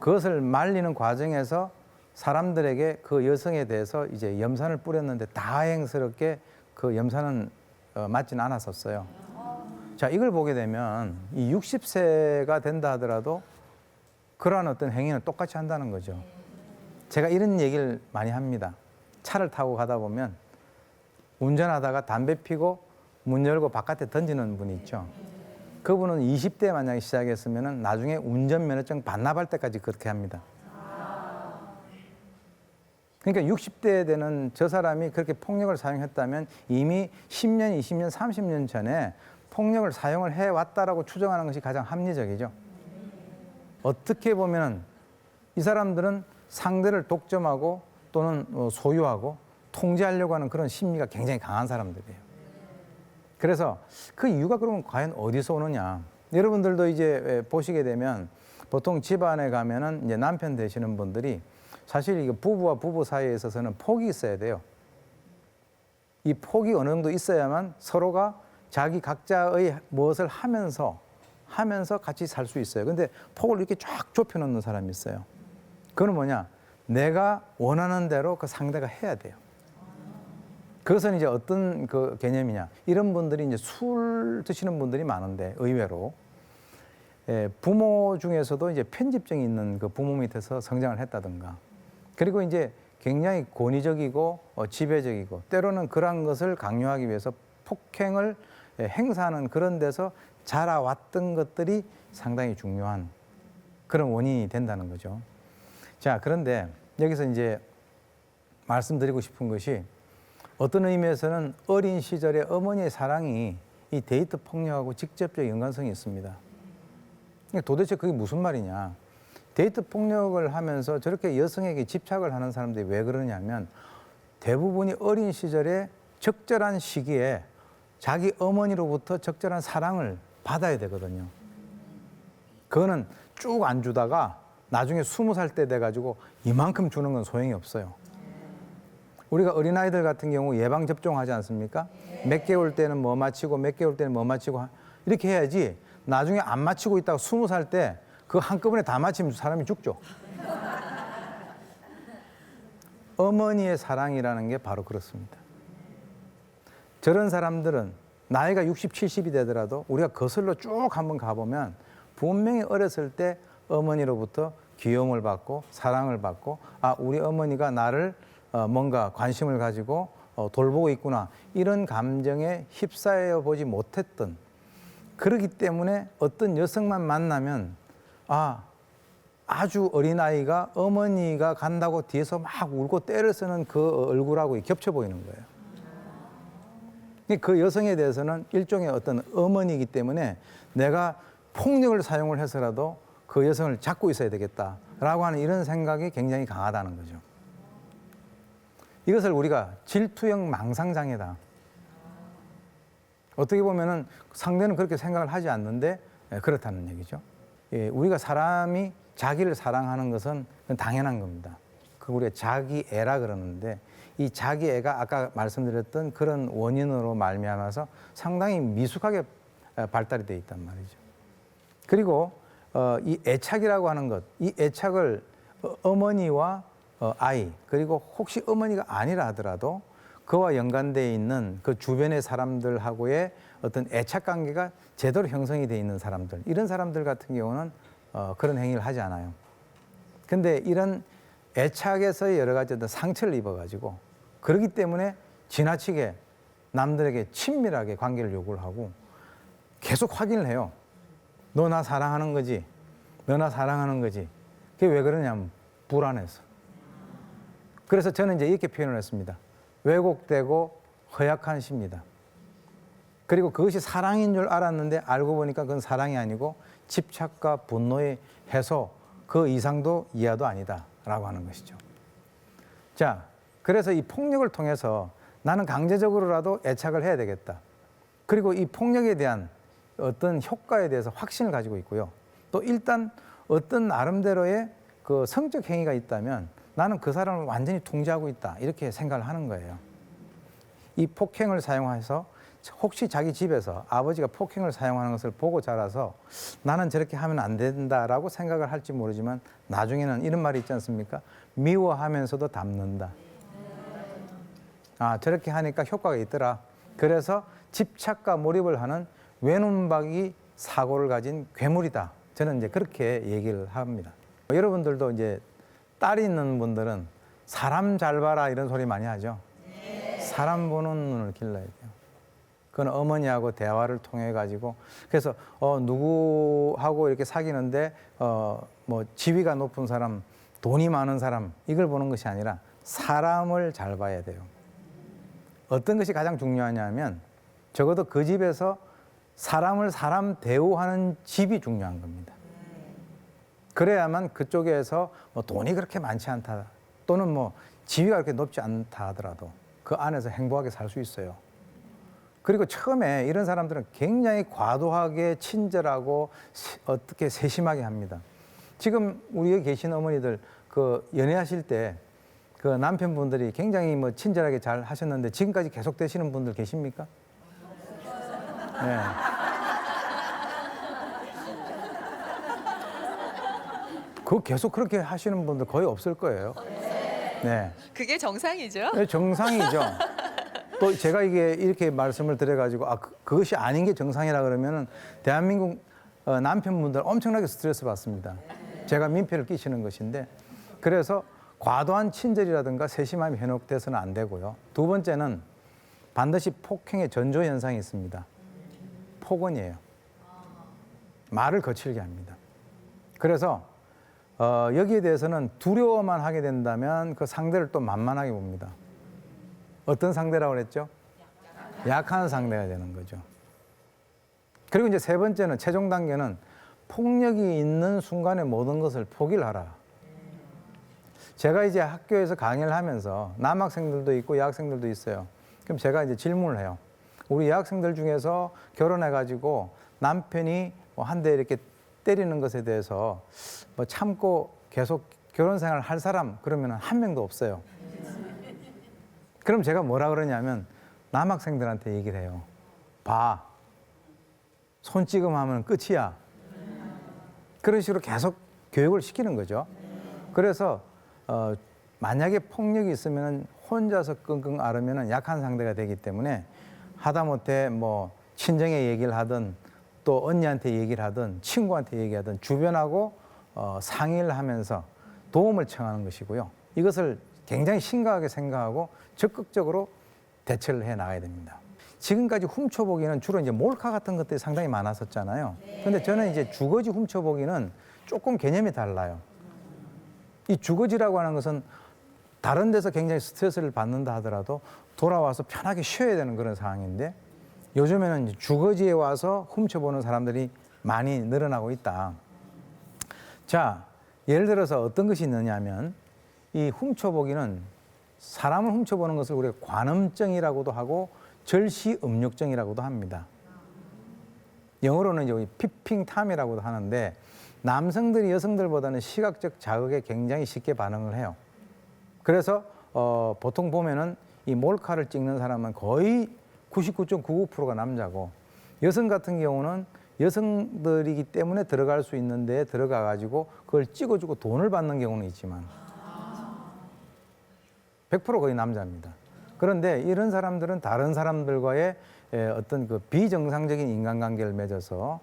그것을 말리는 과정에서 사람들에게 그 여성에 대해서 이제 염산을 뿌렸는데 다행스럽게 그 염산은 맞지는 않았었어요. 자, 이걸 보게 되면 이 60세가 된다 하더라도 그러한 어떤 행위는 똑같이 한다는 거죠. 제가 이런 얘기를 많이 합니다. 차를 타고 가다 보면 운전하다가 담배 피고 문 열고 바깥에 던지는 분이 있죠. 그분은 20대 만약에 시작했으면 나중에 운전면허증 반납할 때까지 그렇게 합니다. 그러니까 60대 되는 저 사람이 그렇게 폭력을 사용했다면 이미 10년, 20년, 30년 전에 폭력을 사용을 해왔다라고 추정하는 것이 가장 합리적이죠. 어떻게 보면 이 사람들은 상대를 독점하고 또는 소유하고 통제하려고 하는 그런 심리가 굉장히 강한 사람들이에요. 그래서 그 이유가 그러면 과연 어디서 오느냐. 여러분들도 이제 보시게 되면 보통 집안에 가면은 이제 남편 되시는 분들이 사실 이게 부부와 부부 사이에 있어서는 폭이 있어야 돼요. 이 폭이 어느 정도 있어야만 서로가 자기 각자의 무엇을 하면서 같이 살 수 있어요. 근데 폭을 이렇게 쫙 좁혀놓는 사람이 있어요. 그건 뭐냐? 내가 원하는 대로 그 상대가 해야 돼요. 그것은 이제 어떤 그 개념이냐? 이런 분들이 이제 술 드시는 분들이 많은데 의외로 부모 중에서도 이제 편집증이 있는 그 부모 밑에서 성장을 했다든가, 그리고 이제 굉장히 권위적이고 지배적이고 때로는 그러한 것을 강요하기 위해서 폭행을 행사하는 그런 데서 자라왔던 것들이 상당히 중요한 그런 원인이 된다는 거죠. 자, 그런데 여기서 이제 말씀드리고 싶은 것이 어떤 의미에서는 어린 시절의 어머니의 사랑이 이 데이트 폭력하고 직접적 연관성이 있습니다. 도대체 그게 무슨 말이냐. 데이트 폭력을 하면서 저렇게 여성에게 집착을 하는 사람들이 왜 그러냐면 대부분이 어린 시절에 적절한 시기에 자기 어머니로부터 적절한 사랑을 받아야 되거든요. 그거는 쭉 안 주다가 나중에 20살 때 돼가지고 이만큼 주는 건 소용이 없어요. 우리가 어린아이들 같은 경우 예방접종하지 않습니까? 몇 개월 때는 뭐 맞히고 몇 개월 때는 뭐 맞히고 이렇게 해야지 나중에 안 맞히고 있다가 20살 때 그 한꺼번에 다 맞히면 사람이 죽죠. 어머니의 사랑이라는 게 바로 그렇습니다. 저런 사람들은 나이가 60, 70이 되더라도 우리가 거슬러 쭉 한번 가보면 분명히 어렸을 때 어머니로부터 귀여움을 받고 사랑을 받고 아, 우리 어머니가 나를 뭔가 관심을 가지고 돌보고 있구나. 이런 감정에 휩싸여 보지 못했던, 그렇기 때문에 어떤 여성만 만나면 아주 어린아이가 어머니가 간다고 뒤에서 막 울고 떼를 쓰는 그 얼굴하고 겹쳐 보이는 거예요. 그 여성에 대해서는 일종의 어떤 어머니이기 때문에 내가 폭력을 사용을 해서라도 그 여성을 잡고 있어야 되겠다라고 하는 이런 생각이 굉장히 강하다는 거죠. 이것을 우리가 질투형 망상장애다. 어떻게 보면은 상대는 그렇게 생각을 하지 않는데 그렇다는 얘기죠. 예, 우리가 사람이 자기를 사랑하는 것은 당연한 겁니다. 그 우리가 자기애라 그러는데 이 자기애가 아까 말씀드렸던 그런 원인으로 말미암아서 상당히 미숙하게 발달이 되어 있단 말이죠. 그리고 이 애착이라고 하는 것, 이 애착을 어머니와 아이, 그리고 혹시 어머니가 아니라 하더라도 그와 연관되어 있는 그 주변의 사람들하고의 어떤 애착 관계가 제대로 형성이 되어 있는 사람들, 이런 사람들 같은 경우는 그런 행위를 하지 않아요. 근데 이런 애착에서 여러 가지 어떤 상처를 입어가지고 그렇기 때문에 지나치게 남들에게 친밀하게 관계를 요구를 하고 계속 확인을 해요. 너 나 사랑하는 거지? 너 나 사랑하는 거지? 그게 왜 그러냐면 불안해서. 그래서 저는 이제 이렇게 표현을 했습니다. 왜곡되고 허약한 시입니다. 그리고 그것이 사랑인 줄 알았는데 알고 보니까 그건 사랑이 아니고 집착과 분노의 해소, 그 이상도 이하도 아니다라고 하는 것이죠. 자, 그래서 이 폭력을 통해서 나는 강제적으로라도 애착을 해야 되겠다. 그리고 이 폭력에 대한 어떤 효과에 대해서 확신을 가지고 있고요. 또 일단 어떤 나름대로의 그 성적 행위가 있다면 나는 그 사람을 완전히 통제하고 있다. 이렇게 생각을 하는 거예요. 이 폭행을 사용해서 혹시 자기 집에서 아버지가 폭행을 사용하는 것을 보고 자라서 나는 저렇게 하면 안 된다라고 생각을 할지 모르지만 나중에는 이런 말이 있지 않습니까? 미워하면서도 닮는다. 아, 저렇게 하니까 효과가 있더라. 그래서 집착과 몰입을 하는 외눈박이 사고를 가진 괴물이다. 저는 이제 그렇게 얘기를 합니다. 여러분들도 이제 딸이 있는 분들은 사람 잘 봐라 이런 소리 많이 하죠. 사람 보는 눈을 길러야 돼요. 그건 어머니하고 대화를 통해 가지고 그래서 누구하고 이렇게 사귀는데 뭐 지위가 높은 사람, 돈이 많은 사람 이걸 보는 것이 아니라 사람을 잘 봐야 돼요. 어떤 것이 가장 중요하냐면 적어도 그 집에서 사람을 사람 대우하는 집이 중요한 겁니다. 그래야만 그쪽에서 뭐 돈이 그렇게 많지 않다 또는 뭐 지위가 그렇게 높지 않다 하더라도 그 안에서 행복하게 살 수 있어요. 그리고 처음에 이런 사람들은 굉장히 과도하게 친절하고 어떻게 세심하게 합니다. 지금 우리 여기 계신 어머니들 그 연애하실 때 그 남편분들이 굉장히 뭐 친절하게 잘 하셨는데 지금까지 계속 되시는 분들 계십니까? 네. 그 계속 그렇게 하시는 분들 거의 없을 거예요. 네. 그게 정상이죠. 네, 정상이죠. 또 제가 이게 이렇게 말씀을 드려가지고 그것이 아닌 게 정상이라 그러면은 대한민국 남편분들 엄청나게 스트레스 받습니다. 제가 민폐를 끼치는 것인데 그래서 과도한 친절이라든가 세심함이 현혹돼서는 안 되고요. 두 번째는 반드시 폭행의 전조 현상이 있습니다. 폭언이에요. 말을 거칠게 합니다. 그래서 여기에 대해서는 두려워만 하게 된다면 그 상대를 또 만만하게 봅니다. 어떤 상대라고 그랬죠? 약한 상대가 되는 거죠. 그리고 이제 세 번째는 최종 단계는 폭력이 있는 순간에 모든 것을 포기를 하라. 제가 이제 학교에서 강의를 하면서 남학생들도 있고 여학생들도 있어요. 그럼 제가 이제 질문을 해요. 우리 여학생들 중에서 결혼해가지고 남편이 한 대 이렇게 때리는 것에 대해서 뭐 참고 계속 결혼 생활을 할 사람 그러면 한 명도 없어요. 그럼 제가 뭐라 그러냐면 남학생들한테 얘기를 해요. 봐. 손찌검하면 끝이야. 그런 식으로 계속 교육을 시키는 거죠. 그래서 만약에 폭력이 있으면 혼자서 끙끙 앓으면 약한 상대가 되기 때문에 하다못해 뭐 친정에 얘기를 하든 또 언니한테 얘기를 하든 친구한테 얘기하든 주변하고 상의를 하면서 도움을 청하는 것이고요. 이것을 굉장히 심각하게 생각하고 적극적으로 대처를 해 나가야 됩니다. 지금까지 훔쳐보기는 주로 이제 몰카 같은 것들이 상당히 많았었잖아요. 그런데 저는 이제 주거지 훔쳐보기는 조금 개념이 달라요. 이 주거지라고 하는 것은 다른 데서 굉장히 스트레스를 받는다 하더라도 돌아와서 편하게 쉬어야 되는 그런 상황인데 요즘에는 이제 주거지에 와서 훔쳐보는 사람들이 많이 늘어나고 있다. 자, 예를 들어서 어떤 것이 있느냐면 이 훔쳐보기는 사람을 훔쳐보는 것을 우리가 관음증이라고도 하고 절시음욕증이라고도 합니다. 영어로는 이제 피핑 탐이라고도 하는데 남성들이 여성들보다는 시각적 자극에 굉장히 쉽게 반응을 해요. 그래서 보통 보면은 이 몰카를 찍는 사람은 거의 99.99%가 남자고 여성 같은 경우는 여성들이기 때문에 들어갈 수 있는 데에 들어가 가지고 그걸 찍어주고 돈을 받는 경우는 있지만 100% 거의 남자입니다. 그런데 이런 사람들은 다른 사람들과의 어떤 그 비정상적인 인간관계를 맺어서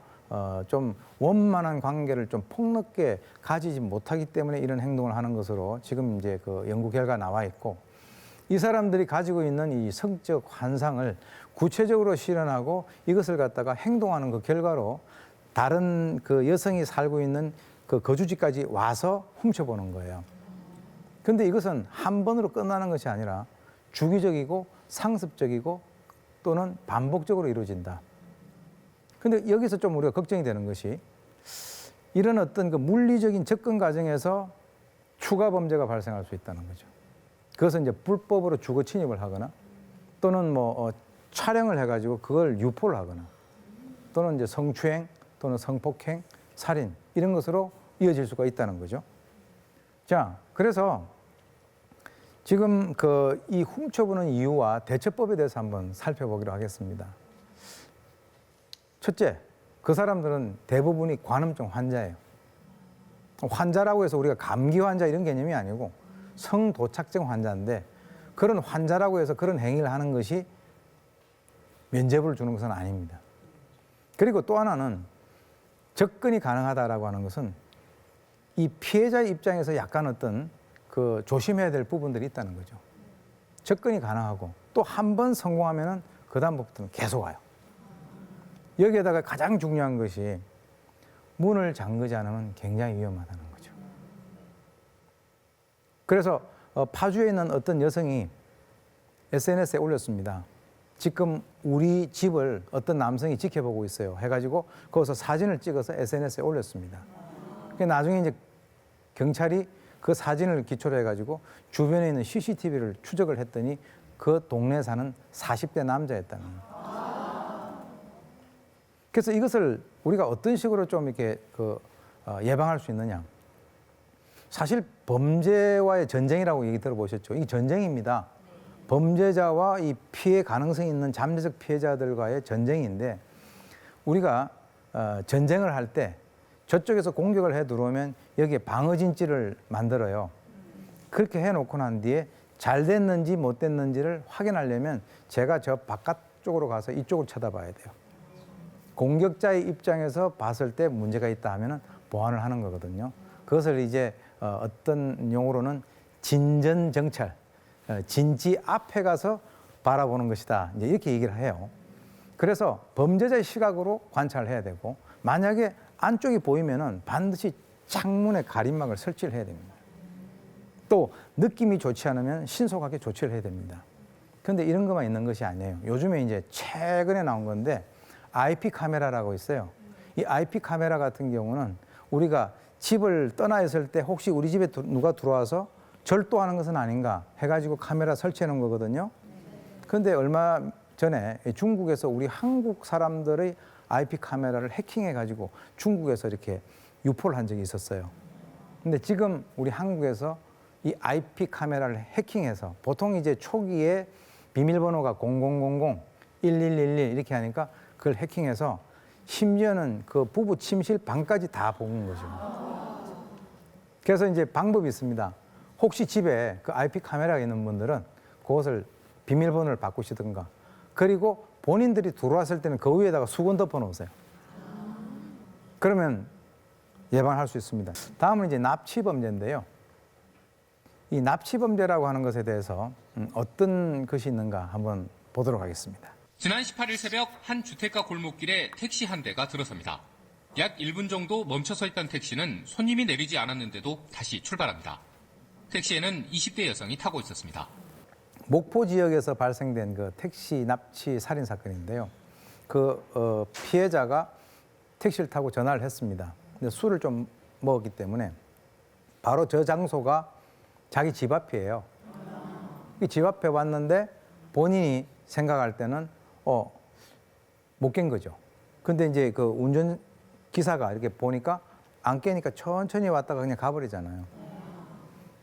좀 원만한 관계를 좀 폭넓게 가지지 못하기 때문에 이런 행동을 하는 것으로 지금 이제 그 연구 결과 나와 있고 이 사람들이 가지고 있는 이 성적 환상을 구체적으로 실현하고 이것을 갖다가 행동하는 그 결과로 다른 그 여성이 살고 있는 그 거주지까지 와서 훔쳐보는 거예요. 근데 이것은 한 번으로 끝나는 것이 아니라 주기적이고 상습적이고 또는 반복적으로 이루어진다. 근데 여기서 좀 우리가 걱정이 되는 것이 이런 어떤 그 물리적인 접근 과정에서 추가 범죄가 발생할 수 있다는 거죠. 그것은 이제 불법으로 주거 침입을 하거나 또는 뭐 촬영을 해가지고 그걸 유포를 하거나 또는 이제 성추행 또는 성폭행, 살인 이런 것으로 이어질 수가 있다는 거죠. 자, 그래서 지금 그 이 훔쳐보는 이유와 대처법에 대해서 한번 살펴보기로 하겠습니다. 첫째, 그 사람들은 대부분이 관음증 환자예요. 환자라고 해서 우리가 감기 환자 이런 개념이 아니고 성도착증 환자인데 그런 환자라고 해서 그런 행위를 하는 것이 면죄부를 주는 것은 아닙니다. 그리고 또 하나는 접근이 가능하다라고 하는 것은 이 피해자의 입장에서 약간 어떤 그 조심해야 될 부분들이 있다는 거죠. 접근이 가능하고 또 한 번 성공하면은 그다음부터는 계속 와요. 여기에다가 가장 중요한 것이 문을 잠그지 않으면 굉장히 위험하다는 거죠. 그래서 파주에 있는 어떤 여성이 SNS에 올렸습니다. 지금 우리 집을 어떤 남성이 지켜보고 있어요. 해가지고 거기서 사진을 찍어서 SNS에 올렸습니다. 나중에 이제 경찰이 그 사진을 기초로 해가지고 주변에 있는 CCTV를 추적을 했더니 그 동네에 사는 40대 남자였다는 거예요. 그래서 이것을 우리가 어떤 식으로 좀 이렇게 예방할 수 있느냐. 사실 범죄와의 전쟁이라고 얘기 들어보셨죠? 이게 전쟁입니다. 범죄자와 이 피해 가능성이 있는 잠재적 피해자들과의 전쟁인데 우리가 전쟁을 할 때 저쪽에서 공격을 해 들어오면 여기에 방어진지를 만들어요. 그렇게 해놓고 난 뒤에 잘 됐는지 못 됐는지를 확인하려면 제가 저 바깥쪽으로 가서 이쪽을 쳐다봐야 돼요. 공격자의 입장에서 봤을 때 문제가 있다 하면 보완을 하는 거거든요. 그것을 이제 어떤 용어로는 진전정찰, 진지 앞에 가서 바라보는 것이다. 이제 이렇게 얘기를 해요. 그래서 범죄자의 시각으로 관찰을 해야 되고 만약에 안쪽이 보이면은 반드시 창문에 가림막을 설치를 해야 됩니다. 또 느낌이 좋지 않으면 신속하게 조치를 해야 됩니다. 그런데 이런 것만 있는 것이 아니에요. 요즘에 이제 최근에 나온 건데 IP 카메라라고 있어요. 이 IP 카메라 같은 경우는 우리가 집을 떠나 있을 때 혹시 우리 집에 누가 들어와서 절도하는 것은 아닌가 해가지고 카메라 설치해 놓은 거거든요. 그런데 얼마 전에 중국에서 우리 한국 사람들의 IP 카메라를 해킹해가지고 중국에서 이렇게 유포를 한 적이 있었어요. 근데 지금 우리 한국에서 이 IP 카메라를 해킹해서 보통 이제 초기에 비밀번호가 0000, 1111 이렇게 하니까 그걸 해킹해서 심지어는 그 부부 침실 방까지 다 본 거죠. 그래서 이제 방법이 있습니다. 혹시 집에 그 IP 카메라가 있는 분들은 그것을 비밀번호를 바꾸시든가 그리고 본인들이 들어왔을 때는 그 위에다가 수건 덮어 놓으세요. 그러면 예방할 수 있습니다. 다음은 이제 납치 범죄인데요. 이 납치 범죄라고 하는 것에 대해서 어떤 것이 있는가 한번 보도록 하겠습니다. 지난 18일 새벽 한 주택가 골목길에 택시 한 대가 들어섭니다. 약 1분 정도 멈춰서 있던 택시는 손님이 내리지 않았는데도 다시 출발합니다. 택시에는 20대 여성이 타고 있었습니다. 목포 지역에서 발생된 그 택시 납치 살인 사건인데요. 피해자가 택시를 타고 전화를 했습니다. 근데 술을 좀 먹었기 때문에 바로 저 장소가 자기 집 앞이에요. 이 집 앞에 왔는데 본인이 생각할 때는 못 깬 거죠. 근데 이제 그 운전 기사가 이렇게 보니까 안 깨니까 천천히 왔다가 그냥 가버리잖아요.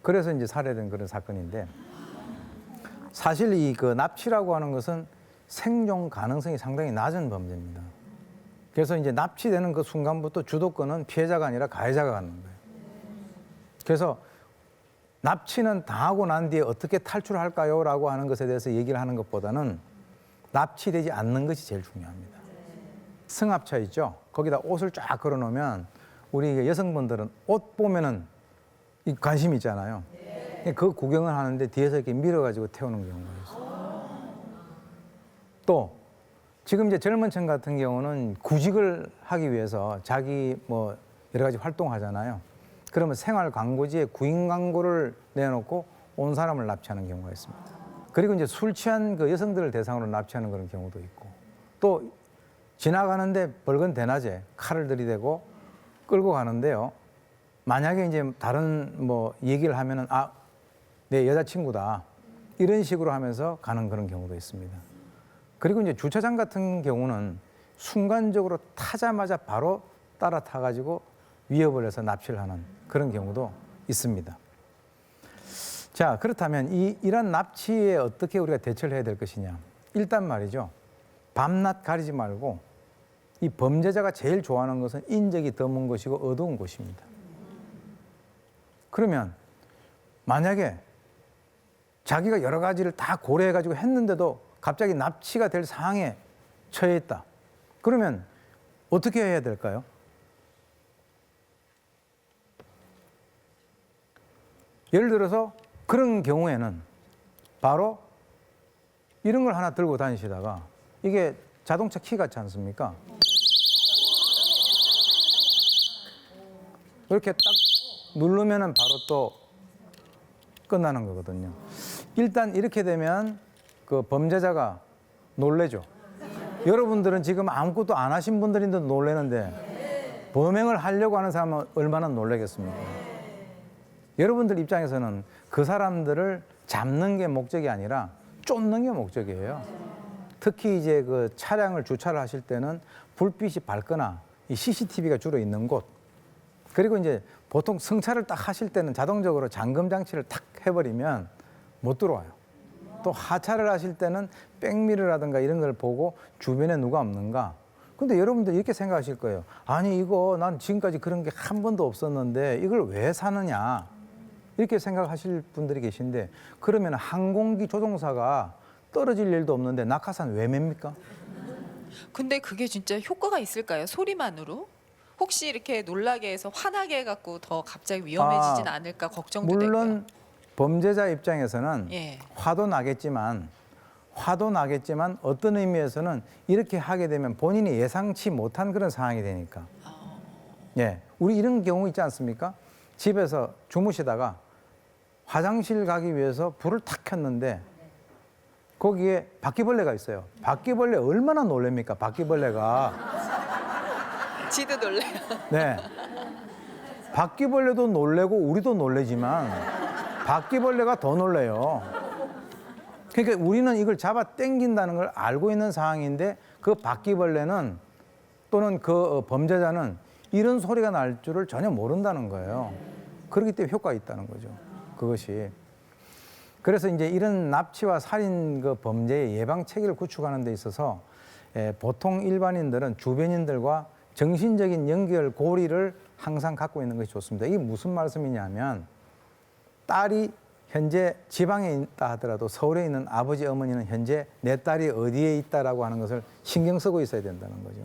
그래서 이제 살해된 그런 사건인데, 사실 이 그 납치라고 하는 것은 생존 가능성이 상당히 낮은 범죄입니다. 그래서 이제 납치되는 그 순간부터 주도권은 피해자가 아니라 가해자가 갖는 거예요. 그래서 납치는 당하고 난 뒤에 어떻게 탈출할까요? 라고 하는 것에 대해서 얘기를 하는 것보다는 납치되지 않는 것이 제일 중요합니다. 승합차 있죠? 거기다 옷을 쫙 걸어 놓으면 우리 여성분들은 옷 보면은 관심이 있잖아요. 그 구경을 하는데 뒤에서 이렇게 밀어가지고 태우는 경우가 있어요. 또 지금 이제 젊은 층 같은 경우는 구직을 하기 위해서 자기 뭐 여러 가지 활동하잖아요. 그러면 생활 광고지에 구인 광고를 내놓고 온 사람을 납치하는 경우가 있습니다. 그리고 이제 술 취한 그 여성들을 대상으로 납치하는 그런 경우도 있고, 또 지나가는데 붉은 대낮에 칼을 들이대고 끌고 가는데요. 만약에 이제 다른 뭐 얘기를 하면은 내 여자친구다 이런 식으로 하면서 가는 그런 경우도 있습니다. 그리고 이제 주차장 같은 경우는 순간적으로 타자마자 바로 따라 타가지고 위협을 해서 납치를 하는 그런 경우도 있습니다. 자, 그렇다면 이런 납치에 어떻게 우리가 대처를 해야 될 것이냐. 일단 말이죠. 밤낮 가리지 말고 이 범죄자가 제일 좋아하는 것은 인적이 드문 곳이고 어두운 곳입니다. 그러면 만약에 자기가 여러 가지를 다 고려해가지고 했는데도 갑자기 납치가 될 상황에 처해 있다. 그러면 어떻게 해야 될까요? 예를 들어서 그런 경우에는 바로 이런 걸 하나 들고 다니시다가, 이게 자동차 키 같지 않습니까? 이렇게 딱 누르면은 바로 또 끝나는 거거든요. 일단 이렇게 되면 그 범죄자가 놀래죠. 여러분들은 지금 아무것도 안 하신 분들인데 놀래는데 범행을 하려고 하는 사람은 얼마나 놀라겠습니까? 여러분들 입장에서는 그 사람들을 잡는 게 목적이 아니라 쫓는 게 목적이에요. 특히 이제 그 차량을 주차를 하실 때는 불빛이 밝거나 이 CCTV가 주로 있는 곳, 그리고 이제 보통 승차를 딱 하실 때는 자동적으로 잠금 장치를 탁 해버리면 못 들어와요. 또 하차를 하실 때는 백미러라든가 이런 걸 보고 주변에 누가 없는가. 근데 여러분들 이렇게 생각하실 거예요. 아니 이거 난 지금까지 그런 게 한 번도 없었는데 이걸 왜 사느냐. 이렇게 생각하실 분들이 계신데, 그러면 항공기 조종사가 떨어질 일도 없는데 낙하산 왜 맵니까? 근데 그게 진짜 효과가 있을까요? 소리만으로? 혹시 이렇게 놀라게 해서 화나게 해갖고 더 갑자기 위험해지진 않을까 걱정도 되고요. 물론 범죄자 입장에서는 예. 화도 나겠지만 어떤 의미에서는 이렇게 하게 되면 본인이 예상치 못한 그런 상황이 되니까. 예, 우리 이런 경우 있지 않습니까? 집에서 주무시다가 화장실 가기 위해서 불을 탁 켰는데 거기에 바퀴벌레가 있어요. 바퀴벌레 얼마나 놀랍니까? 바퀴벌레가. 지도 놀래요. 네. 바퀴벌레도 놀래고 우리도 놀래지만 바퀴벌레가 더 놀래요. 그러니까 우리는 이걸 잡아 당긴다는 걸 알고 있는 상황인데 그 바퀴벌레는 또는 그 범죄자는 이런 소리가 날 줄을 전혀 모른다는 거예요. 그렇기 때문에 효과가 있다는 거죠. 그것이. 그래서 이제 이런 납치와 살인 그 범죄의 예방 체계를 구축하는 데 있어서 보통 일반인들은 주변인들과 정신적인 연결 고리를 항상 갖고 있는 것이 좋습니다. 이게 무슨 말씀이냐면 딸이 현재 지방에 있다 하더라도 서울에 있는 아버지 어머니는 현재 내 딸이 어디에 있다라고 하는 것을 신경 쓰고 있어야 된다는 거죠.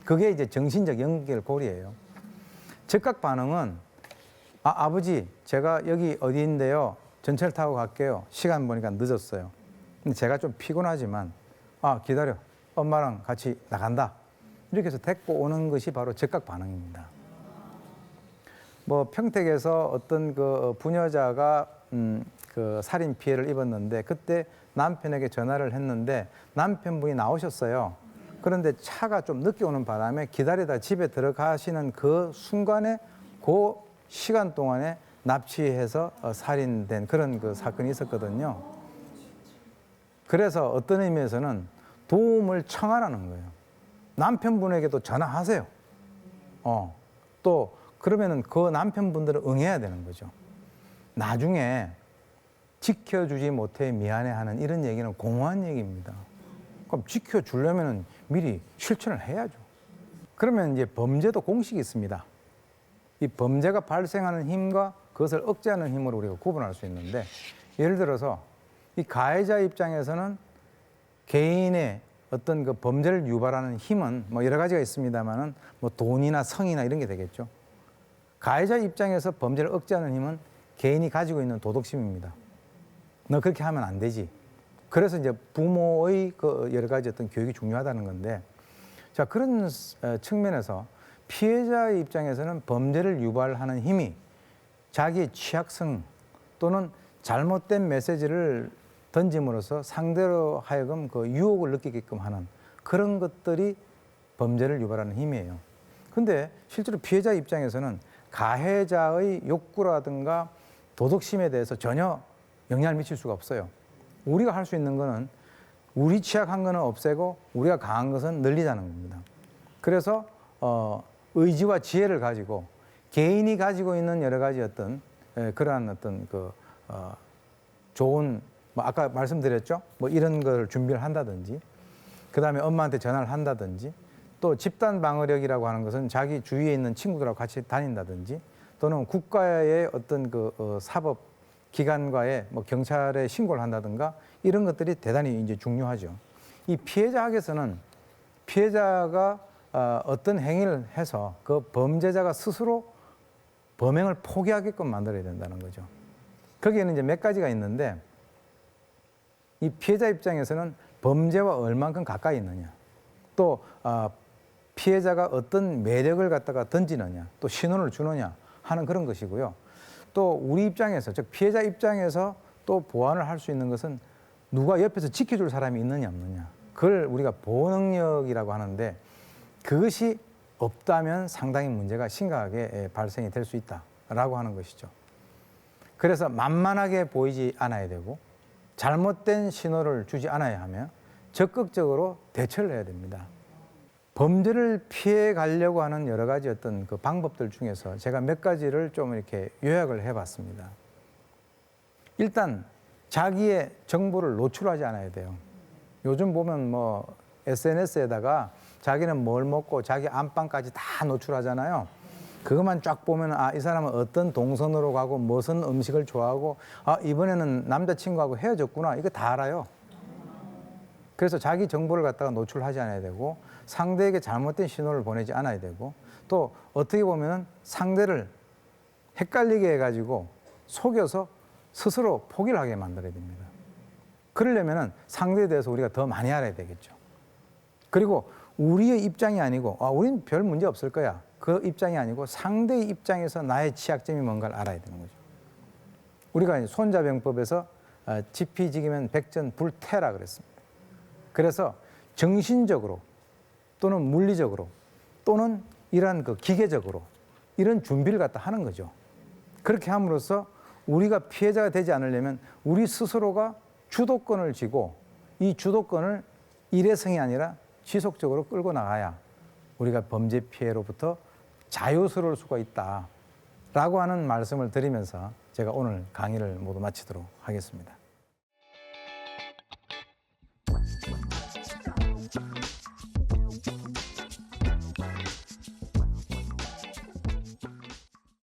그게 이제 정신적 연결고리예요. 즉각 반응은 아버지 제가 여기 어디인데요. 전철 타고 갈게요. 시간 보니까 늦었어요. 근데 제가 좀 피곤하지만 기다려. 엄마랑 같이 나간다. 이렇게 해서 데리고 오는 것이 바로 즉각 반응입니다. 뭐 평택에서 어떤 그 부녀자가 그 살인 피해를 입었는데 그때 남편에게 전화를 했는데 남편분이 나오셨어요. 그런데 차가 좀 늦게 오는 바람에 기다리다 집에 들어가시는 그 순간에 그 시간 동안에 납치해서 살인된 그런 그 사건이 있었거든요. 그래서 어떤 의미에서는 도움을 청하라는 거예요. 남편분에게도 전화하세요. 또 그러면은 그 남편분들은 응해야 되는 거죠. 나중에 지켜주지 못해 미안해하는 이런 얘기는 공허한 얘기입니다. 그럼 지켜주려면 미리 실천을 해야죠. 그러면 이제 범죄도 공식이 있습니다. 이 범죄가 발생하는 힘과 그것을 억제하는 힘으로 우리가 구분할 수 있는데 예를 들어서 이 가해자 입장에서는 개인의 어떤 그 범죄를 유발하는 힘은 뭐 여러 가지가 있습니다만은 뭐 돈이나 성이나 이런 게 되겠죠. 가해자 입장에서 범죄를 억제하는 힘은 개인이 가지고 있는 도덕심입니다. 너 그렇게 하면 안 되지. 그래서 이제 부모의 그 여러 가지 어떤 교육이 중요하다는 건데, 자 그런 측면에서 피해자의 입장에서는 범죄를 유발하는 힘이 자기의 취약성 또는 잘못된 메시지를 던짐으로써 상대로 하여금 그 유혹을 느끼게끔 하는 그런 것들이 범죄를 유발하는 힘이에요. 근데 실제로 피해자 입장에서는 가해자의 욕구라든가 도덕심에 대해서 전혀 영향을 미칠 수가 없어요. 우리가 할 수 있는 거는 우리 취약한 거는 없애고 우리가 강한 것은 늘리자는 겁니다. 그래서 의지와 지혜를 가지고 개인이 가지고 있는 여러 가지 어떤 그러한 어떤 그 좋은 뭐 아까 말씀드렸죠. 뭐 이런 걸 준비를 한다든지, 그 다음에 엄마한테 전화를 한다든지, 또 집단 방어력이라고 하는 것은 자기 주위에 있는 친구들하고 같이 다닌다든지, 또는 국가의 어떤 그 사법 기관과의 뭐 경찰에 신고를 한다든가 이런 것들이 대단히 이제 중요하죠. 이 피해자 학에서는 피해자가 어떤 행위를 해서 그 범죄자가 스스로 범행을 포기하게끔 만들어야 된다는 거죠. 거기에는 이제 몇 가지가 있는데, 이 피해자 입장에서는 범죄와 얼만큼 가까이 있느냐, 또 피해자가 어떤 매력을 갖다가 던지느냐, 또 신호를 주느냐 하는 그런 것이고요. 또 우리 입장에서, 즉 피해자 입장에서 또 보완을 할 수 있는 것은 누가 옆에서 지켜줄 사람이 있느냐 없느냐, 그걸 우리가 보호 능력이라고 하는데, 그것이 없다면 상당히 문제가 심각하게 발생이 될 수 있다라고 하는 것이죠. 그래서 만만하게 보이지 않아야 되고 잘못된 신호를 주지 않아야 하며 적극적으로 대처를 해야 됩니다. 범죄를 피해 가려고 하는 여러 가지 어떤 그 방법들 중에서 제가 몇 가지를 좀 이렇게 요약을 해봤습니다. 일단 자기의 정보를 노출하지 않아야 돼요. 요즘 보면 뭐 SNS에다가 자기는 뭘 먹고 자기 안방까지 다 노출하잖아요. 그것만 쫙 보면 이 사람은 어떤 동선으로 가고 무슨 음식을 좋아하고 이번에는 남자친구하고 헤어졌구나, 이거 다 알아요. 그래서 자기 정보를 갖다가 노출하지 않아야 되고 상대에게 잘못된 신호를 보내지 않아야 되고, 또 어떻게 보면 상대를 헷갈리게 해가지고 속여서 스스로 포기를 하게 만들어야 됩니다. 그러려면 상대에 대해서 우리가 더 많이 알아야 되겠죠. 그리고 우리의 입장이 아니고 우리는 별 문제 없을 거야, 그 입장이 아니고 상대의 입장에서 나의 취약점이 뭔가를 알아야 되는 거죠. 우리가 손자병법에서 지피지기면 백전불태라 그랬습니다. 그래서 정신적으로 또는 물리적으로 또는 이러한 그 기계적으로 이런 준비를 갖다 하는 거죠. 그렇게 함으로써 우리가 피해자가 되지 않으려면 우리 스스로가 주도권을 쥐고 이 주도권을 일회성이 아니라 지속적으로 끌고 나가야 우리가 범죄 피해로부터 자유스러울 수가 있다라고 하는 말씀을 드리면서 제가 오늘 강의를 모두 마치도록 하겠습니다.